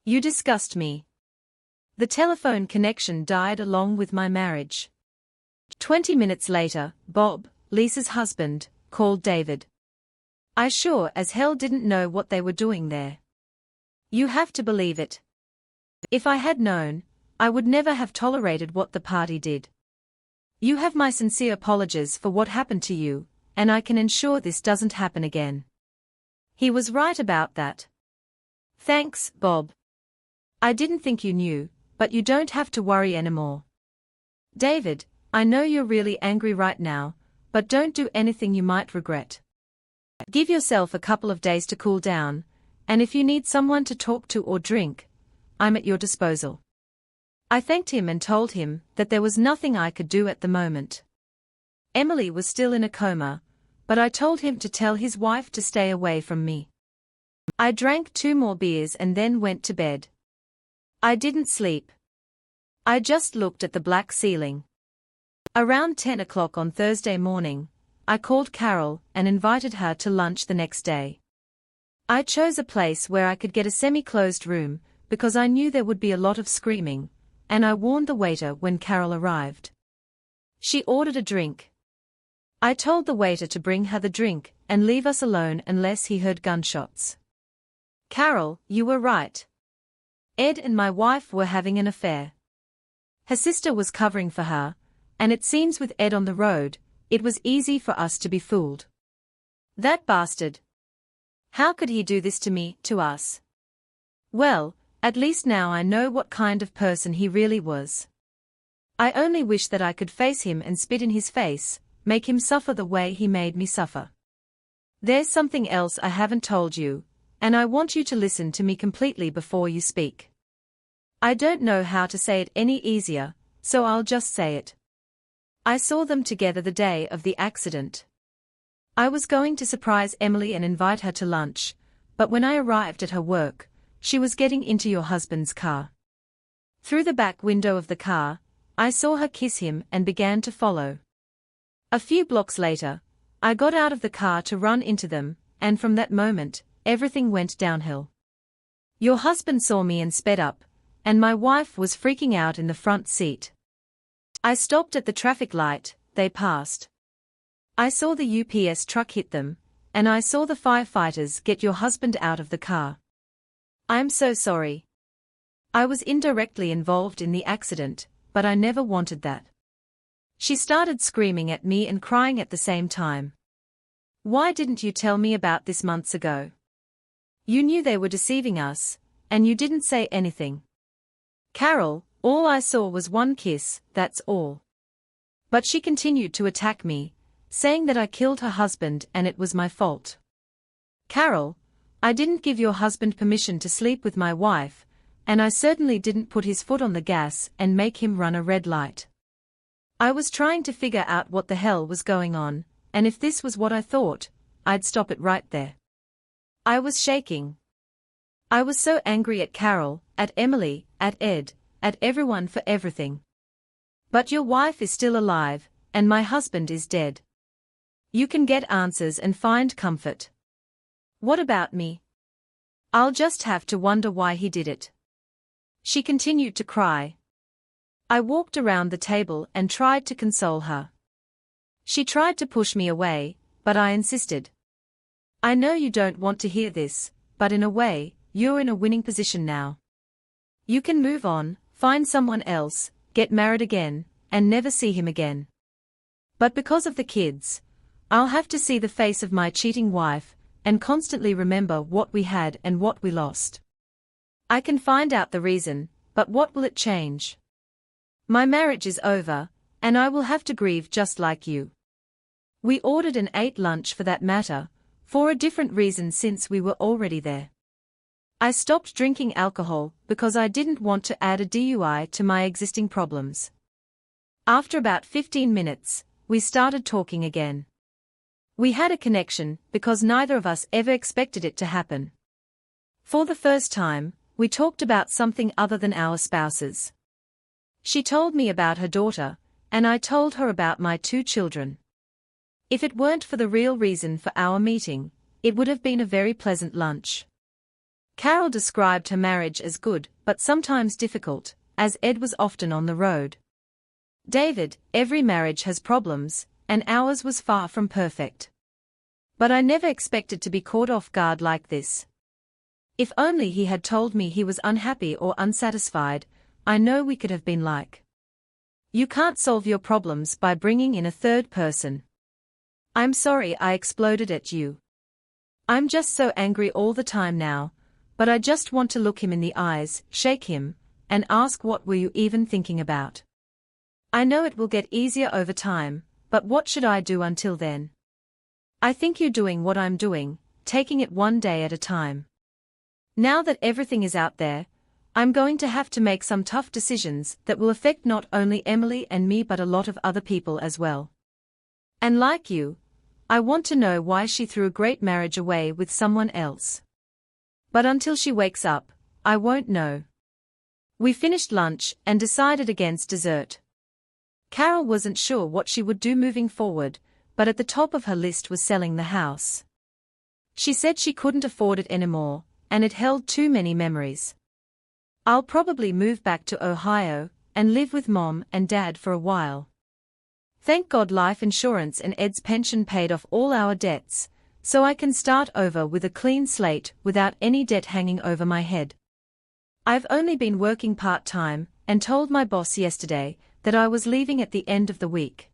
You disgust me. The telephone connection died along with my marriage. 20 minutes later, Bob, Lisa's husband, called David. I sure as hell didn't know what they were doing there. You have to believe it. If I had known, I would never have tolerated what the party did. You have my sincere apologies for what happened to you, and I can ensure this doesn't happen again. He was right about that. Thanks, Bob. I didn't think you knew, but you don't have to worry anymore. David, I know you're really angry right now, but don't do anything you might regret. Give yourself a couple of days to cool down, and if you need someone to talk to or drink, I'm at your disposal. I thanked him and told him that there was nothing I could do at the moment. Emily was still in a coma, but I told him to tell his wife to stay away from me. I drank 2 more beers and then went to bed. I didn't sleep. I just looked at the black ceiling. Around 10 o'clock on Thursday morning, I called Carol and invited her to lunch the next day. I chose a place where I could get a semi-closed room because I knew there would be a lot of screaming, and I warned the waiter when Carol arrived. She ordered a drink. I told the waiter to bring her the drink and leave us alone unless he heard gunshots. Carol, you were right. Ed and my wife were having an affair. Her sister was covering for her, and it seems with Ed on the road, it was easy for us to be fooled. That bastard. How could he do this to me, to us? Well, at least now I know what kind of person he really was. I only wish that I could face him and spit in his face, make him suffer the way he made me suffer. There's something else I haven't told you, and I want you to listen to me completely before you speak. I don't know how to say it any easier, so I'll just say it. I saw them together the day of the accident. I was going to surprise Emily and invite her to lunch, but when I arrived at her work, she was getting into your husband's car. Through the back window of the car, I saw her kiss him and began to follow. A few blocks later, I got out of the car to run into them, and from that moment, everything went downhill. Your husband saw me and sped up, and my wife was freaking out in the front seat. I stopped at the traffic light, they passed. I saw the UPS truck hit them, and I saw the firefighters get your husband out of the car. I'm so sorry. I was indirectly involved in the accident, but I never wanted that. She started screaming at me and crying at the same time. Why didn't you tell me about this months ago? You knew they were deceiving us, and you didn't say anything. Carol, all I saw was one kiss, that's all. But she continued to attack me, saying that I killed her husband and it was my fault. Carol, I didn't give your husband permission to sleep with my wife, and I certainly didn't put his foot on the gas and make him run a red light. I was trying to figure out what the hell was going on, and if this was what I thought, I'd stop it right there. I was shaking. I was so angry at Carol, at Emily, at Ed, at everyone for everything. But your wife is still alive, and my husband is dead. You can get answers and find comfort. What about me? I'll just have to wonder why he did it. She continued to cry. I walked around the table and tried to console her. She tried to push me away, but I insisted. I know you don't want to hear this, but in a way, you're in a winning position now. You can move on, find someone else, get married again, and never see him again. But because of the kids, I'll have to see the face of my cheating wife, and constantly remember what we had and what we lost. I can find out the reason, but what will it change? My marriage is over, and I will have to grieve just like you. We ordered and ate lunch for that matter, for a different reason since we were already there. I stopped drinking alcohol because I didn't want to add a DUI to my existing problems. After about 15 minutes, we started talking again. We had a connection because neither of us ever expected it to happen. For the first time, we talked about something other than our spouses. She told me about her daughter, and I told her about my 2 children. If it weren't for the real reason for our meeting, it would have been a very pleasant lunch. Carol described her marriage as good, but sometimes difficult, as Ed was often on the road. David, every marriage has problems, and ours was far from perfect. But I never expected to be caught off guard like this. If only he had told me he was unhappy or unsatisfied, I know we could have been like. You can't solve your problems by bringing in a third person. I'm sorry I exploded at you. I'm just so angry all the time now, but I just want to look him in the eyes, shake him, and ask what were you even thinking about. I know it will get easier over time, but what should I do until then? I think you're doing what I'm doing, taking it one day at a time. Now that everything is out there, I'm going to have to make some tough decisions that will affect not only Emily and me but a lot of other people as well. And like you, I want to know why she threw a great marriage away with someone else. But until she wakes up, I won't know. We finished lunch and decided against dessert. Carol wasn't sure what she would do moving forward, but at the top of her list was selling the house. She said she couldn't afford it anymore, and it held too many memories. I'll probably move back to Ohio and live with Mom and Dad for a while. Thank God life insurance and Ed's pension paid off all our debts, so I can start over with a clean slate without any debt hanging over my head. I've only been working part-time and told my boss yesterday that I was leaving at the end of the week.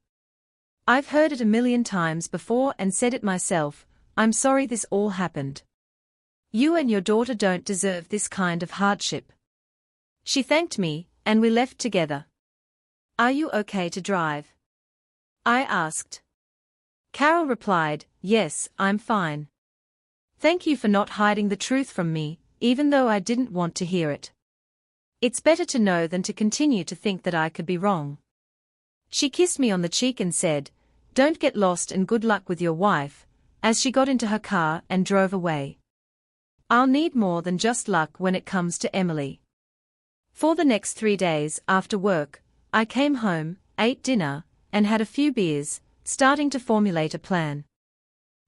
I've heard it a million times before and said it myself, I'm sorry this all happened. You and your daughter don't deserve this kind of hardship. She thanked me, and we left together. Are you okay to drive? I asked. Carol replied, yes, I'm fine. Thank you for not hiding the truth from me, even though I didn't want to hear it. It's better to know than to continue to think that I could be wrong. She kissed me on the cheek and said, don't get lost and good luck with your wife, as she got into her car and drove away. I'll need more than just luck when it comes to Emily. For the next 3 days after work, I came home, ate dinner, and had a few beers, starting to formulate a plan.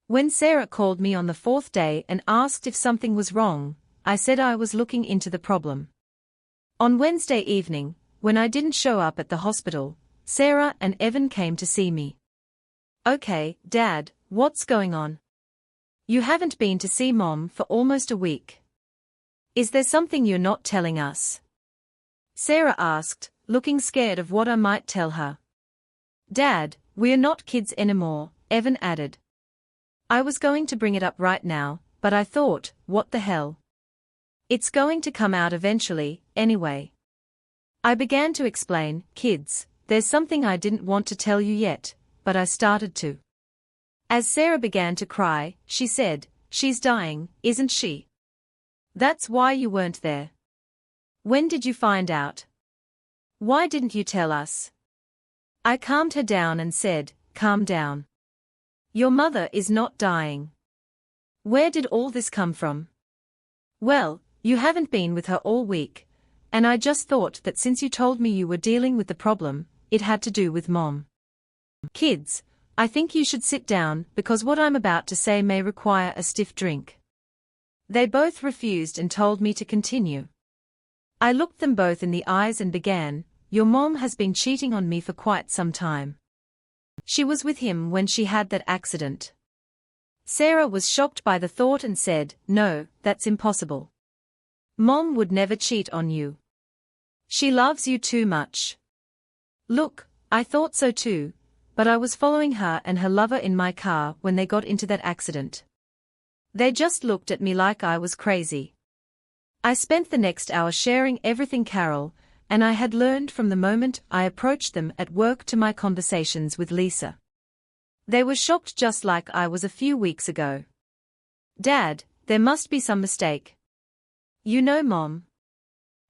When Sarah called me on the 4th day and asked if something was wrong, I said I was looking into the problem. On Wednesday evening, when I didn't show up at the hospital, Sarah and Evan came to see me. Okay, Dad, what's going on? You haven't been to see Mom for almost a week. Is there something you're not telling us? Sarah asked, looking scared of what I might tell her. Dad, we're not kids anymore, Evan added. I was going to bring it up right now, but I thought, what the hell? It's going to come out eventually, anyway. I began to explain, kids, there's something I didn't want to tell you yet, but I started to. As Sarah began to cry, she said, she's dying, isn't she? That's why you weren't there. When did you find out? Why didn't you tell us? I calmed her down and said, calm down. Your mother is not dying. Where did all this come from? Well, you haven't been with her all week, and I just thought that since you told me you were dealing with the problem, it had to do with Mom. Kids, I think you should sit down because what I'm about to say may require a stiff drink. They both refused and told me to continue. I looked them both in the eyes and began, your mom has been cheating on me for quite some time. She was with him when she had that accident. Sarah was shocked by the thought and said, no, that's impossible. Mom would never cheat on you. She loves you too much. Look, I thought so too, but I was following her and her lover in my car when they got into that accident. They just looked at me like I was crazy. I spent the next hour sharing everything Carol and I had learned from the moment I approached them at work to my conversations with Lisa. They were shocked just like I was a few weeks ago. Dad, there must be some mistake. You know Mom.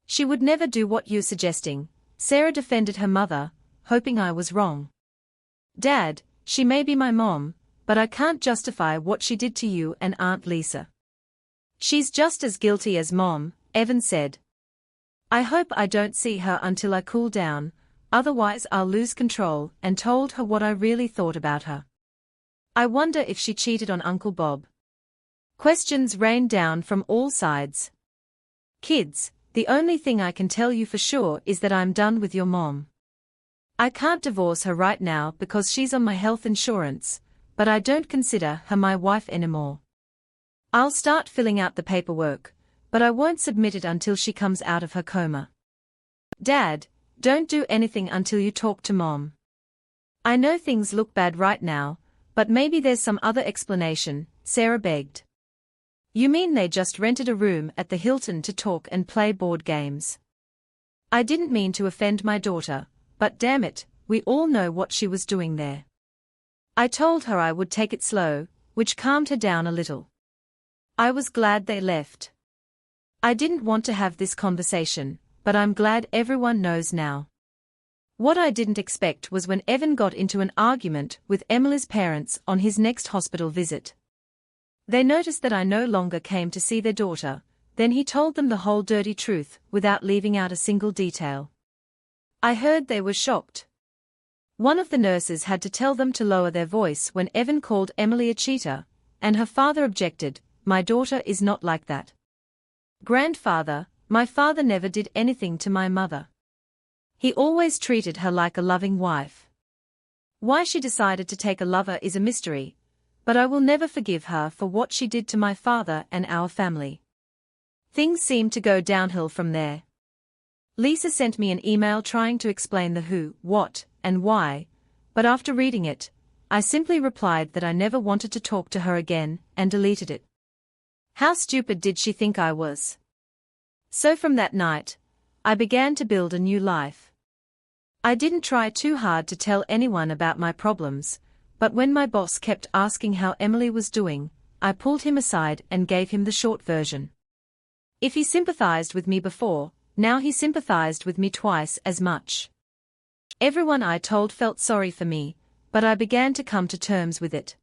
She would never do what you're suggesting, Sarah defended her mother, hoping I was wrong. Dad, she may be my mom, but I can't justify what she did to you and Aunt Lisa. She's just as guilty as Mom, Evan said. I hope I don't see her until I cool down, otherwise I'll lose control, and told her what I really thought about her. I wonder if she cheated on Uncle Bob. Questions rained down from all sides. Kids, the only thing I can tell you for sure is that I'm done with your mom. I can't divorce her right now because she's on my health insurance, but I don't consider her my wife anymore. I'll start filling out the paperwork, but I won't submit it until she comes out of her coma. Dad, don't do anything until you talk to Mom. I know things look bad right now, but maybe there's some other explanation, Sarah begged. You mean they just rented a room at the Hilton to talk and play board games? I didn't mean to offend my daughter, but damn it, we all know what she was doing there. I told her I would take it slow, which calmed her down a little. I was glad they left. I didn't want to have this conversation, but I'm glad everyone knows now. What I didn't expect was when Evan got into an argument with Emily's parents on his next hospital visit. They noticed that I no longer came to see their daughter, then he told them the whole dirty truth without leaving out a single detail. I heard they were shocked. One of the nurses had to tell them to lower their voice when Evan called Emily a cheater, and her father objected, "My daughter is not like that. Grandfather, my father never did anything to my mother. He always treated her like a loving wife. Why she decided to take a lover is a mystery, but I will never forgive her for what she did to my father and our family." Things seemed to go downhill from there. Lisa sent me an email trying to explain the who, what, and why, but after reading it, I simply replied that I never wanted to talk to her again, and deleted it. How stupid did she think I was? So from that night, I began to build a new life. I didn't try too hard to tell anyone about my problems, but when my boss kept asking how Emily was doing, I pulled him aside and gave him the short version. If he sympathized with me before, now he sympathized with me twice as much. Everyone I told felt sorry for me, but I began to come to terms with it.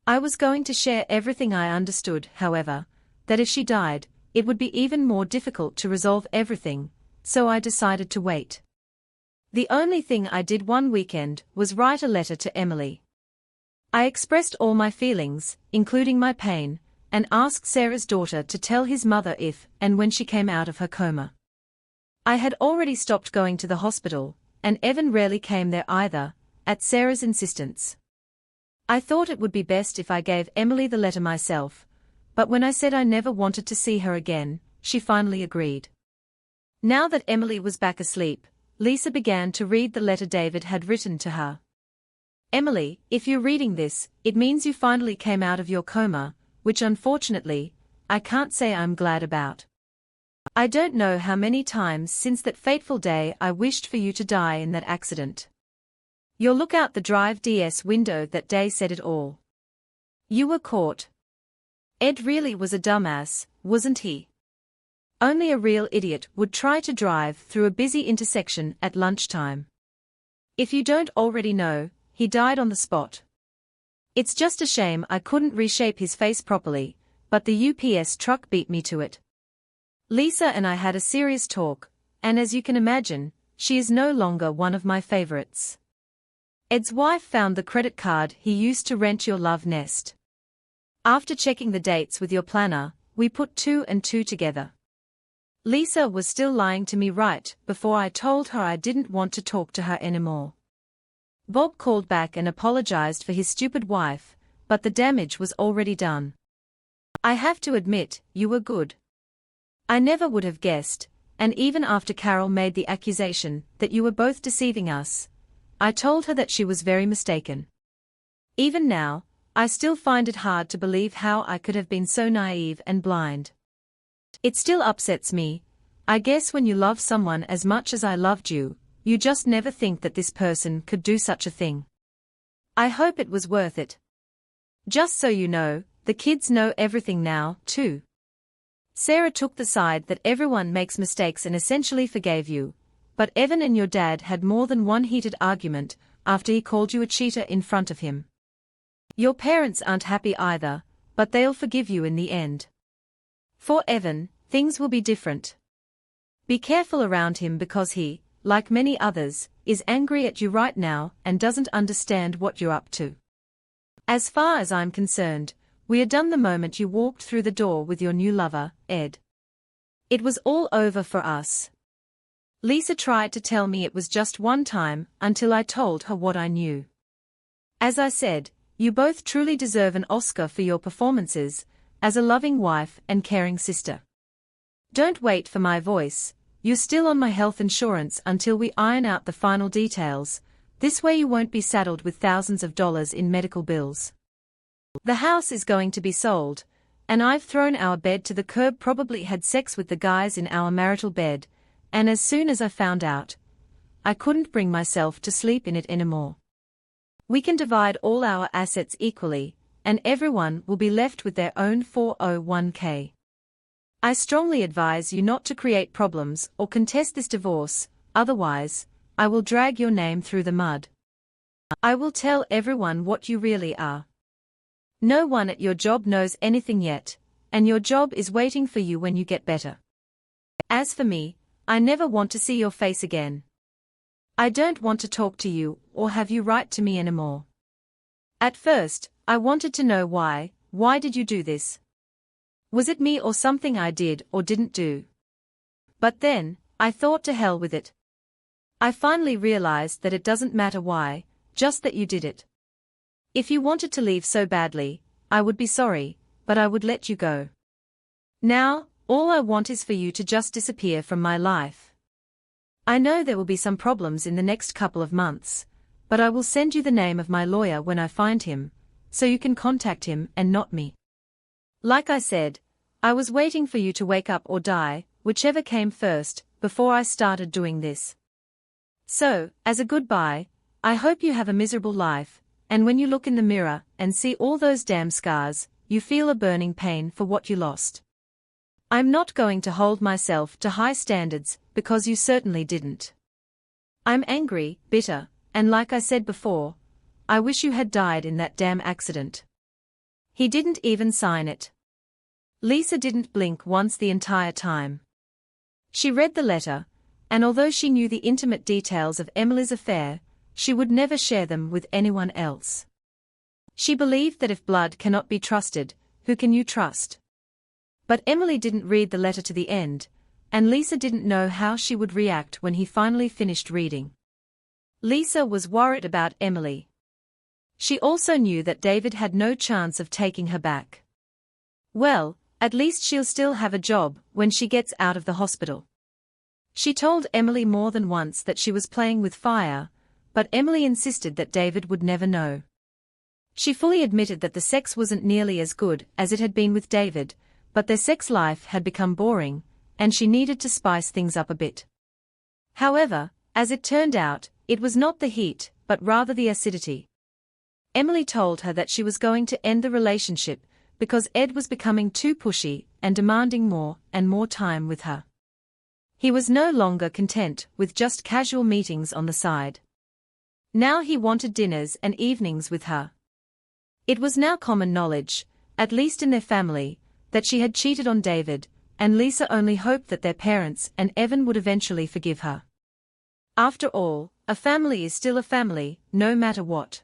I was going to share everything I understood, however, that if she died, it would be even more difficult to resolve everything, so I decided to wait. The only thing I did one weekend was write a letter to Emily. I expressed all my feelings, including my pain, and asked Sarah's daughter to tell his mother if and when she came out of her coma. I had already stopped going to the hospital, and Evan rarely came there either, at Sarah's insistence. I thought it would be best if I gave Emily the letter myself, but when I said I never wanted to see her again, she finally agreed. Now that Emily was back asleep, Lisa began to read the letter David had written to her. Emily, if you're reading this, it means you finally came out of your coma, which unfortunately, I can't say I'm glad about. I don't know how many times since that fateful day I wished for you to die in that accident. Your look out the drive DS window that day said it all. You were caught. Ed really was a dumbass, wasn't he? Only a real idiot would try to drive through a busy intersection at lunchtime. If you don't already know, he died on the spot. It's just a shame I couldn't reshape his face properly, but the UPS truck beat me to it. Lisa and I had a serious talk, and as you can imagine, she is no longer one of my favorites. Ed's wife found the credit card he used to rent your love nest. After checking the dates with your planner, we put 2 and 2 together. Lisa was still lying to me right before I told her I didn't want to talk to her anymore. Bob called back and apologized for his stupid wife, but the damage was already done. I have to admit, you were good. I never would have guessed, and even after Carol made the accusation that you were both deceiving us, I told her that she was very mistaken. Even now, I still find it hard to believe how I could have been so naive and blind. It still upsets me. I guess when you love someone as much as I loved you, you just never think that this person could do such a thing. I hope it was worth it. Just so you know, the kids know everything now, too. Sarah took the side that everyone makes mistakes and essentially forgave you, but Evan and your dad had more than one heated argument after he called you a cheater in front of him. Your parents aren't happy either, but they'll forgive you in the end. For Evan, things will be different. Be careful around him because he, like many others, is angry at you right now and doesn't understand what you're up to. As far as I'm concerned, we are done the moment you walked through the door with your new lover, Ed. It was all over for us. Lisa tried to tell me it was just one time until I told her what I knew. As I said, you both truly deserve an Oscar for your performances, as a loving wife and caring sister. Don't wait for my voice, you're still on my health insurance until we iron out the final details, this way you won't be saddled with thousands of dollars in medical bills. The house is going to be sold, and I've thrown our bed to the curb, probably had sex with the guys in our marital bed, and as soon as I found out, I couldn't bring myself to sleep in it anymore. We can divide all our assets equally, and everyone will be left with their own 401k. I strongly advise you not to create problems or contest this divorce, otherwise, I will drag your name through the mud. I will tell everyone what you really are. No one at your job knows anything yet, and your job is waiting for you when you get better. As for me, I never want to see your face again. I don't want to talk to you or have you write to me anymore. At first, I wanted to know why did you do this? Was it me or something I did or didn't do? But then, I thought to hell with it. I finally realized that it doesn't matter why, just that you did it. If you wanted to leave so badly, I would be sorry, but I would let you go. Now, all I want is for you to just disappear from my life. I know there will be some problems in the next couple of months, but I will send you the name of my lawyer when I find him, so you can contact him and not me. Like I said, I was waiting for you to wake up or die, whichever came first, before I started doing this. So, as a goodbye, I hope you have a miserable life, and when you look in the mirror and see all those damn scars, you feel a burning pain for what you lost. I'm not going to hold myself to high standards, because you certainly didn't. I'm angry, bitter, and like I said before, I wish you had died in that damn accident. He didn't even sign it. Lisa didn't blink once the entire time. She read the letter, and although she knew the intimate details of Emily's affair, she would never share them with anyone else. She believed that if blood cannot be trusted, who can you trust? But Emily didn't read the letter to the end, and Lisa didn't know how she would react when he finally finished reading. Lisa was worried about Emily. She also knew that David had no chance of taking her back. Well, at least she'll still have a job when she gets out of the hospital. She told Emily more than once that she was playing with fire, but Emily insisted that David would never know. She fully admitted that the sex wasn't nearly as good as it had been with David, but their sex life had become boring, and she needed to spice things up a bit. However, as it turned out, it was not the heat, but rather the acidity. Emily told her that she was going to end the relationship because Ed was becoming too pushy and demanding more and more time with her. He was no longer content with just casual meetings on the side. Now he wanted dinners and evenings with her. It was now common knowledge, at least in their family, that she had cheated on David, and Lisa only hoped that their parents and Evan would eventually forgive her. After all, a family is still a family, no matter what.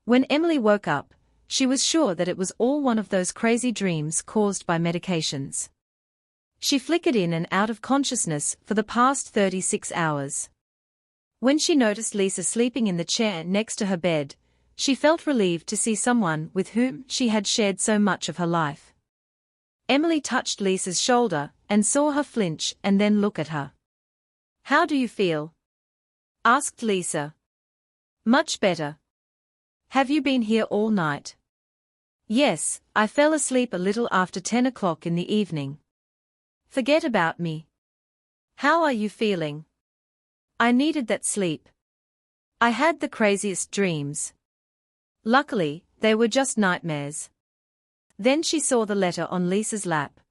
When Emily woke up, she was sure that it was all one of those crazy dreams caused by medications. She flickered in and out of consciousness for the past 36 hours. When she noticed Lisa sleeping in the chair next to her bed, she felt relieved to see someone with whom she had shared so much of her life. Emily touched Lisa's shoulder and saw her flinch and then look at her. "How do you feel?" asked Lisa. "Much better. Have you been here all night?" "Yes, I fell asleep a little after 10 o'clock in the evening." "Forget about me. How are you feeling?" "I needed that sleep. I had the craziest dreams. Luckily, they were just nightmares." Then she saw the letter on Lisa's lap.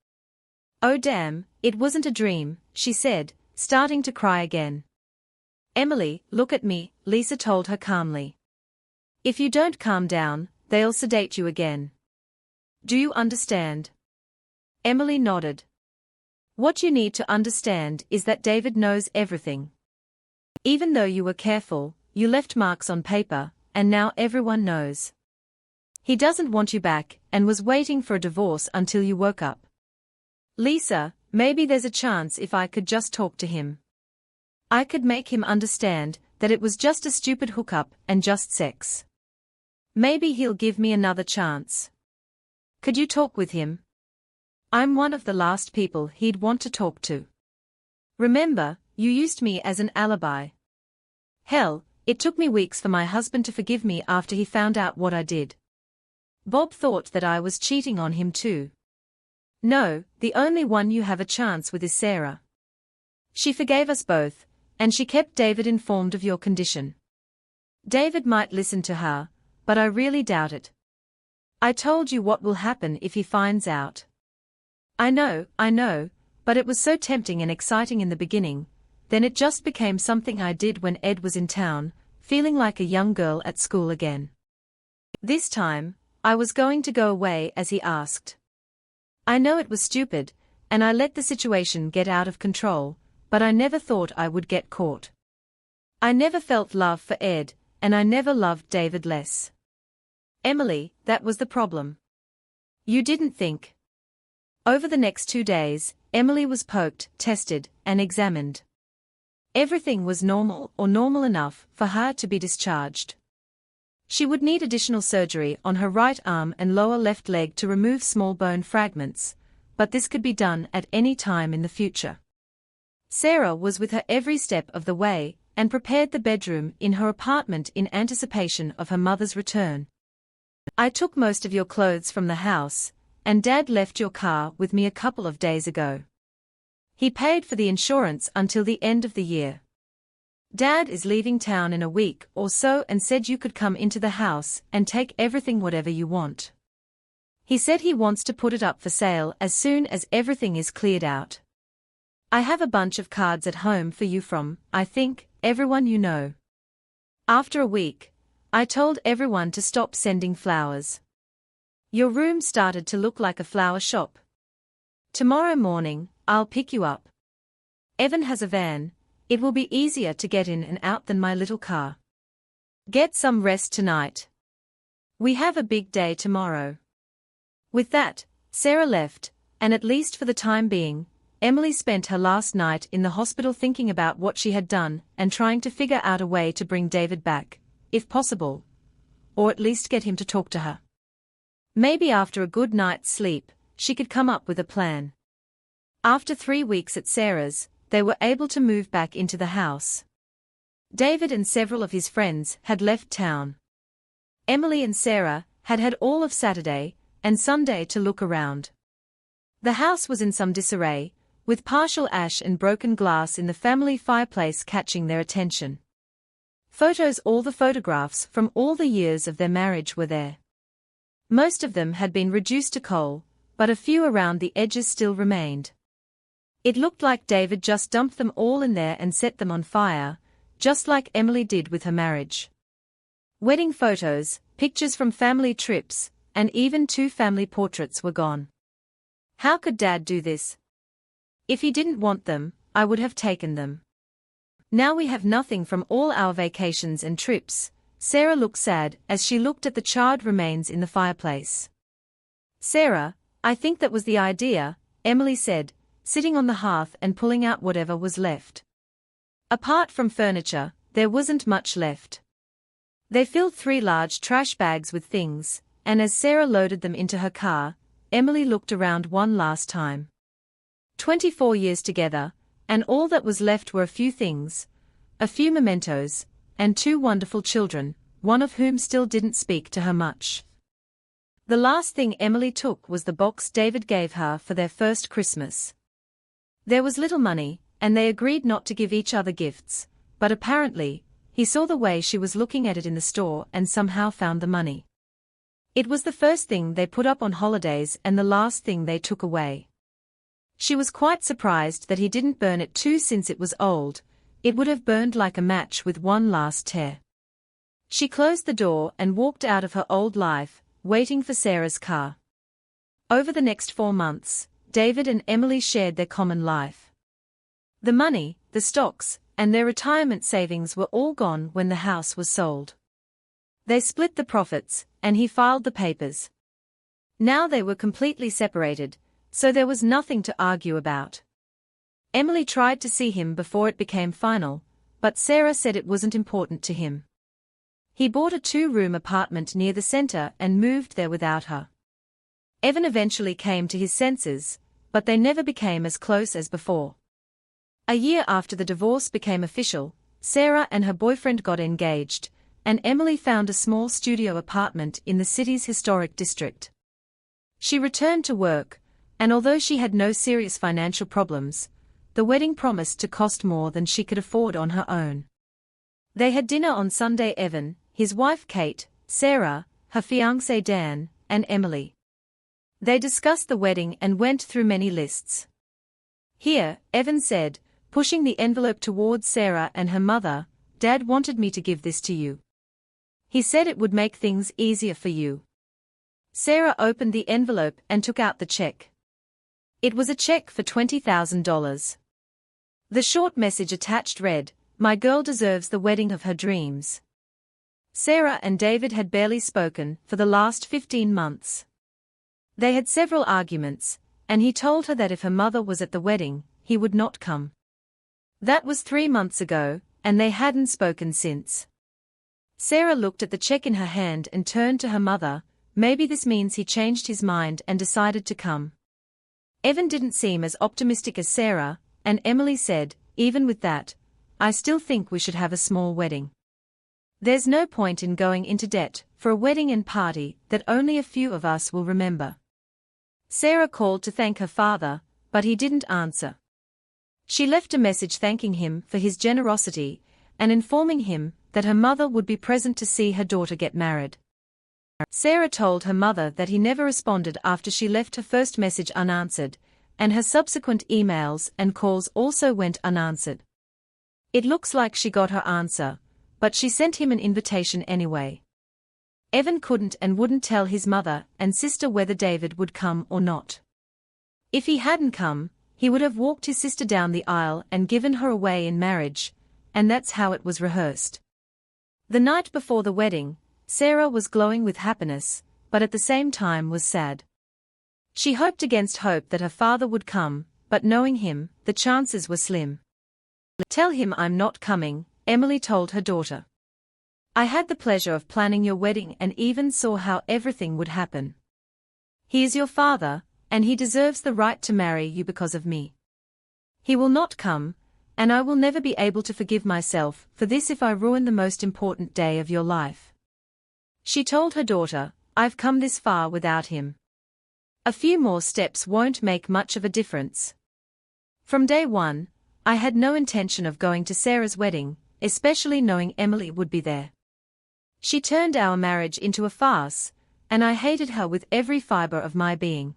"Oh damn, it wasn't a dream," she said, starting to cry again. "Emily, look at me," Lisa told her calmly. "If you don't calm down, they'll sedate you again. Do you understand?" Emily nodded. "What you need to understand is that David knows everything. Even though you were careful, you left marks on paper, and now everyone knows. He doesn't want you back and was waiting for a divorce until you woke up. Lisa, maybe there's a chance if I could just talk to him. I could make him understand that it was just a stupid hookup and just sex. Maybe he'll give me another chance. Could you talk with him?" I'm one of the last people he'd want to talk to. Remember, you used me as an alibi. Hell, it took me weeks for my husband to forgive me after he found out what I did. Bob thought that I was cheating on him too. No, the only one you have a chance with is Sarah. She forgave us both, and she kept David informed of your condition. David might listen to her, but I really doubt it. I told you what will happen if he finds out. I know, but it was so tempting and exciting in the beginning, then it just became something I did when Ed was in town, feeling like a young girl at school again. This time, I was going to go away as he asked. I know it was stupid, and I let the situation get out of control, but I never thought I would get caught. I never felt love for Ed, and I never loved David less. Emily, that was the problem. You didn't think. Over the next 2 days, Emily was poked, tested, and examined. Everything was normal or normal enough for her to be discharged. She would need additional surgery on her right arm and lower left leg to remove small bone fragments, but this could be done at any time in the future. Sarah was with her every step of the way, and prepared the bedroom in her apartment in anticipation of her mother's return. I took most of your clothes from the house, and Dad left your car with me a couple of days ago. He paid for the insurance until the end of the year. Dad is leaving town in a week or so and said you could come into the house and take everything whatever you want. He said he wants to put it up for sale as soon as everything is cleared out. I have a bunch of cards at home for you from, I think, everyone you know. After a week, I told everyone to stop sending flowers. Your room started to look like a flower shop. Tomorrow morning, I'll pick you up. Evan has a van. It will be easier to get in and out than my little car. Get some rest tonight. We have a big day tomorrow. With that, Sarah left, and at least for the time being, Emily spent her last night in the hospital thinking about what she had done and trying to figure out a way to bring David back, if possible, or at least get him to talk to her. Maybe after a good night's sleep, she could come up with a plan. After 3 weeks at Sarah's, they were able to move back into the house. David and several of his friends had left town. Emily and Sarah had had all of Saturday and Sunday to look around. The house was in some disarray, with partial ash and broken glass in the family fireplace catching their attention. All the photographs from all the years of their marriage were there. Most of them had been reduced to coal, but a few around the edges still remained. It looked like David just dumped them all in there and set them on fire, just like Emily did with her marriage. Wedding photos, pictures from family trips, and even 2 family portraits were gone. How could Dad do this? If he didn't want them, I would have taken them. Now we have nothing from all our vacations and trips. Sarah looked sad as she looked at the charred remains in the fireplace. Sarah, I think that was the idea, Emily said, sitting on the hearth and pulling out whatever was left. Apart from furniture, there wasn't much left. They filled 3 large trash bags with things, and as Sarah loaded them into her car, Emily looked around one last time. 24 years together, and all that was left were a few things, a few mementos, and 2 wonderful children, one of whom still didn't speak to her much. The last thing Emily took was the box David gave her for their first Christmas. There was little money, and they agreed not to give each other gifts, but apparently, he saw the way she was looking at it in the store and somehow found the money. It was the first thing they put up on holidays and the last thing they took away. She was quite surprised that he didn't burn it too since it was old. It would have burned like a match with one last tear. She closed the door and walked out of her old life, waiting for Sarah's car. Over the next 4 months, David and Emily shared their common life. The money, the stocks, and their retirement savings were all gone when the house was sold. They split the profits, and he filed the papers. Now they were completely separated, so there was nothing to argue about. Emily tried to see him before it became final, but Sarah said it wasn't important to him. He bought a 2-room apartment near the center and moved there without her. Evan eventually came to his senses, but they never became as close as before. A year after the divorce became official, Sarah and her boyfriend got engaged, and Emily found a small studio apartment in the city's historic district. She returned to work, and although she had no serious financial problems, the wedding promised to cost more than she could afford on her own. They had dinner on Sunday. Evan, his wife Kate, Sarah, her fiancé Dan, and Emily. They discussed the wedding and went through many lists. "Here," Evan said, pushing the envelope towards Sarah and her mother, "Dad wanted me to give this to you. He said it would make things easier for you." Sarah opened the envelope and took out the check. It was a check for $20,000. The short message attached read, "My girl deserves the wedding of her dreams." Sarah and David had barely spoken for the last 15 months. They had several arguments, and he told her that if her mother was at the wedding, he would not come. That was 3 months ago, and they hadn't spoken since. Sarah looked at the check in her hand and turned to her mother. Maybe this means he changed his mind and decided to come. Evan didn't seem as optimistic as Sarah, and Emily said, "Even with that, I still think we should have a small wedding. There's no point in going into debt for a wedding and party that only a few of us will remember." Sarah called to thank her father, but he didn't answer. She left a message thanking him for his generosity and informing him that her mother would be present to see her daughter get married. Sarah told her mother that he never responded after she left her first message unanswered, and her subsequent emails and calls also went unanswered. It looks like she got her answer, but she sent him an invitation anyway. Evan couldn't and wouldn't tell his mother and sister whether David would come or not. If he hadn't come, he would have walked his sister down the aisle and given her away in marriage, and that's how it was rehearsed. The night before the wedding, Sarah was glowing with happiness, but at the same time was sad. She hoped against hope that her father would come, but knowing him, the chances were slim. "Tell him I'm not coming," Emily told her daughter. "I had the pleasure of planning your wedding and even saw how everything would happen. He is your father, and he deserves the right to marry you because of me. He will not come, and I will never be able to forgive myself for this if I ruin the most important day of your life." She told her daughter, "I've come this far without him. A few more steps won't make much of a difference. From day one, I had no intention of going to Sarah's wedding, especially knowing Emily would be there. She turned our marriage into a farce, and I hated her with every fiber of my being.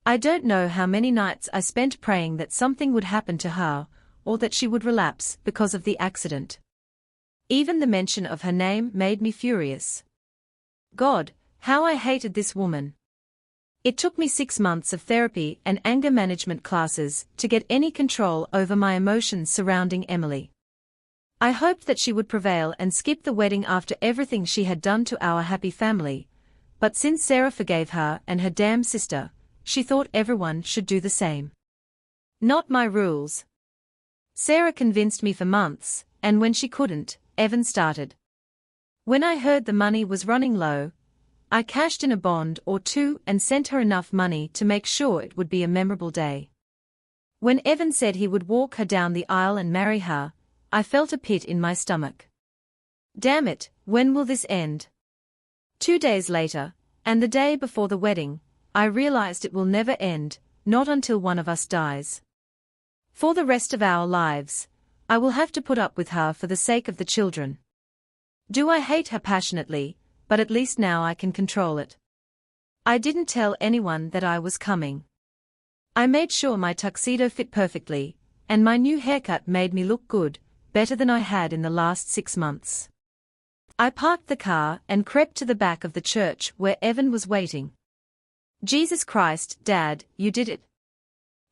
I don't know how many nights I spent praying that something would happen to her, or that she would relapse because of the accident. Even the mention of her name made me furious. God, how I hated this woman. It took me 6 months of therapy and anger management classes to get any control over my emotions surrounding Emily. I hoped that she would prevail and skip the wedding after everything she had done to our happy family, but since Sarah forgave her and her damn sister, she thought everyone should do the same. Not my rules. Sarah convinced me for months, and when she couldn't, Evan started. When I heard the money was running low, I cashed in a bond or two and sent her enough money to make sure it would be a memorable day. When Evan said he would walk her down the aisle and marry her, I felt a pit in my stomach. Damn it, when will this end? 2 days later, and the day before the wedding, I realized it will never end, not until one of us dies. For the rest of our lives, I will have to put up with her for the sake of the children. Do I hate her passionately, but at least now I can control it. I didn't tell anyone that I was coming. I made sure my tuxedo fit perfectly, and my new haircut made me look good, better than I had in the last 6 months. I parked the car and crept to the back of the church where Evan was waiting. Jesus Christ, Dad, you did it.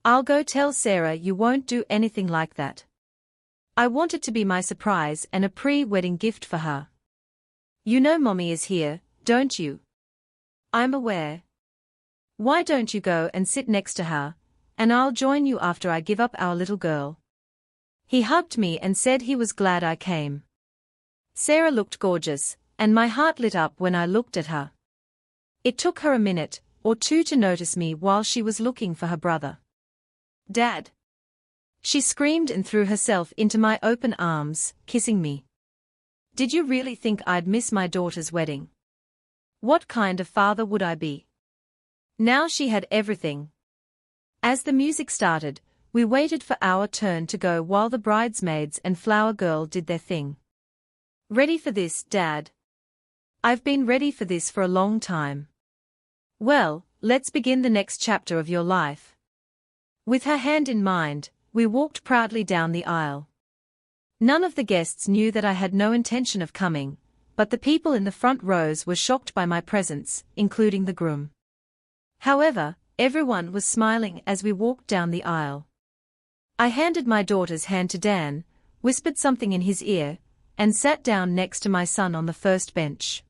I'll go tell Sarah you won't do anything like that. I want it to be my surprise and a pre-wedding gift for her. You know Mommy is here, don't you? I'm aware. Why don't you go and sit next to her, and I'll join you after I give up our little girl. He hugged me and said he was glad I came. Sarah looked gorgeous, and my heart lit up when I looked at her. It took her a minute, or two to notice me while she was looking for her brother. "Dad!" She screamed and threw herself into my open arms, kissing me. "Did you really think I'd miss my daughter's wedding? What kind of father would I be?" Now she had everything. As the music started, we waited for our turn to go while the bridesmaids and flower girl did their thing. "Ready for this, Dad?" "I've been ready for this for a long time." "Well, let's begin the next chapter of your life." With her hand in mind, we walked proudly down the aisle. None of the guests knew that I had no intention of coming, but the people in the front rows were shocked by my presence, including the groom. However, everyone was smiling as we walked down the aisle. I handed my daughter's hand to Dan, whispered something in his ear, and sat down next to my son on the first bench.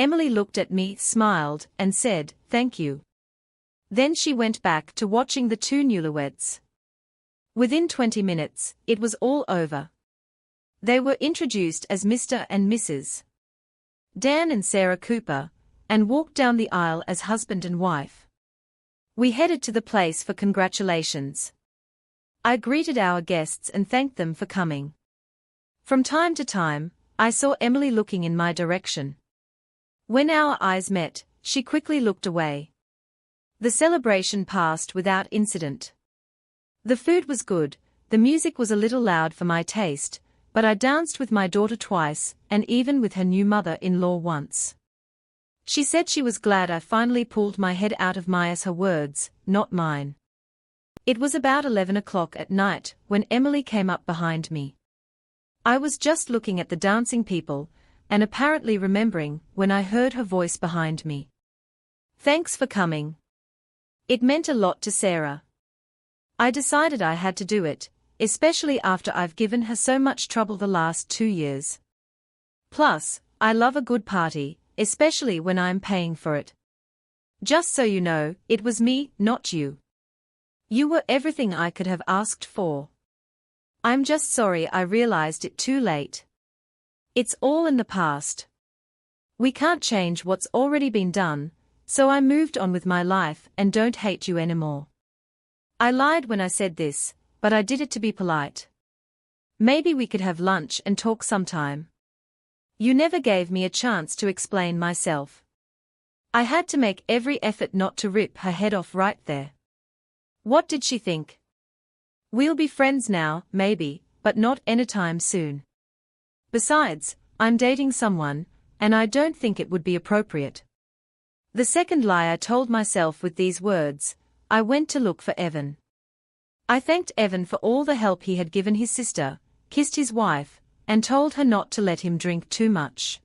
Emily looked at me, smiled, and said, "Thank you." Then she went back to watching the two newlyweds. Within 20 minutes, it was all over. They were introduced as Mr. and Mrs. Dan and Sarah Cooper, and walked down the aisle as husband and wife. We headed to the place for congratulations. I greeted our guests and thanked them for coming. From time to time, I saw Emily looking in my direction. When our eyes met, she quickly looked away. The celebration passed without incident. The food was good, the music was a little loud for my taste, but I danced with my daughter twice, and even with her new mother-in-law once. She said she was glad I finally pulled my head out of Maya's, her words, not mine. It was about 11 o'clock at night when Emily came up behind me. I was just looking at the dancing people, and apparently remembering when I heard her voice behind me. "Thanks for coming." It meant a lot to Sarah. I decided I had to do it, especially after I've given her so much trouble the last 2 years. Plus, I love a good party, especially when I'm paying for it. "Just so you know, it was me, not you. You were everything I could have asked for. I'm just sorry I realized it too late. It's all in the past. We can't change what's already been done, so I moved on with my life and don't hate you anymore." I lied when I said this, but I did it to be polite. "Maybe we could have lunch and talk sometime." You never gave me a chance to explain myself. I had to make every effort not to rip her head off right there. What did she think? We'll be friends now, maybe, but not anytime soon. Besides, I'm dating someone, and I don't think it would be appropriate. The second lie I told myself with these words, I went to look for Evan. I thanked Evan for all the help he had given his sister, kissed his wife, and told her not to let him drink too much.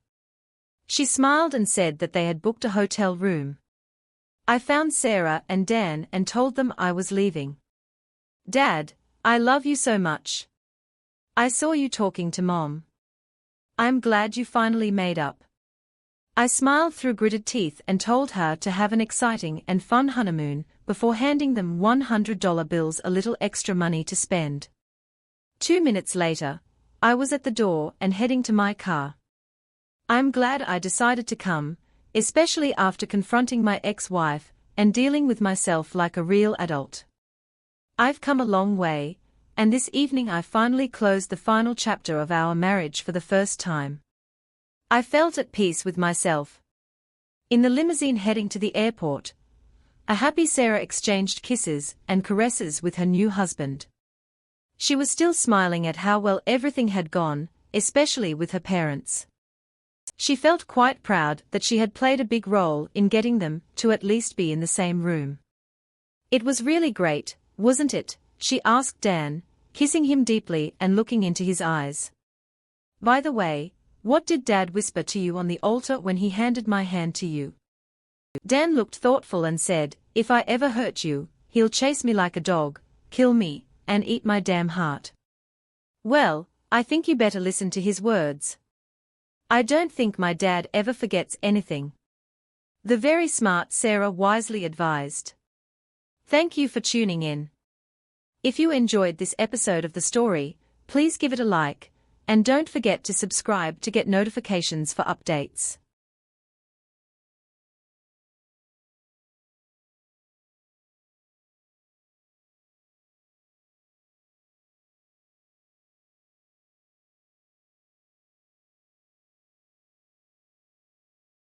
She smiled and said that they had booked a hotel room. I found Sarah and Dan and told them I was leaving. "Dad, I love you so much. I saw you talking to Mom. I'm glad you finally made up." I smiled through gritted teeth and told her to have an exciting and fun honeymoon, before handing them $100 bills, a little extra money to spend. 2 minutes later, I was at the door and heading to my car. I'm glad I decided to come, especially after confronting my ex-wife and dealing with myself like a real adult. I've come a long way, and this evening I finally closed the final chapter of our marriage for the first time. I felt at peace with myself. In the limousine heading to the airport, a happy Sarah exchanged kisses and caresses with her new husband. She was still smiling at how well everything had gone, especially with her parents. She felt quite proud that she had played a big role in getting them to at least be in the same room. "It was really great, wasn't it?" she asked Dan, kissing him deeply and looking into his eyes. "By the way, what did Dad whisper to you on the altar when he handed my hand to you?" Dan looked thoughtful and said, "If I ever hurt you, he'll chase me like a dog, kill me, and eat my damn heart." Well, I think you better listen to his words. I don't think my dad ever forgets anything. The very smart Sarah wisely advised. Thank you for tuning in. If you enjoyed this episode of the story, please give it a like, and don't forget to subscribe to get notifications for updates.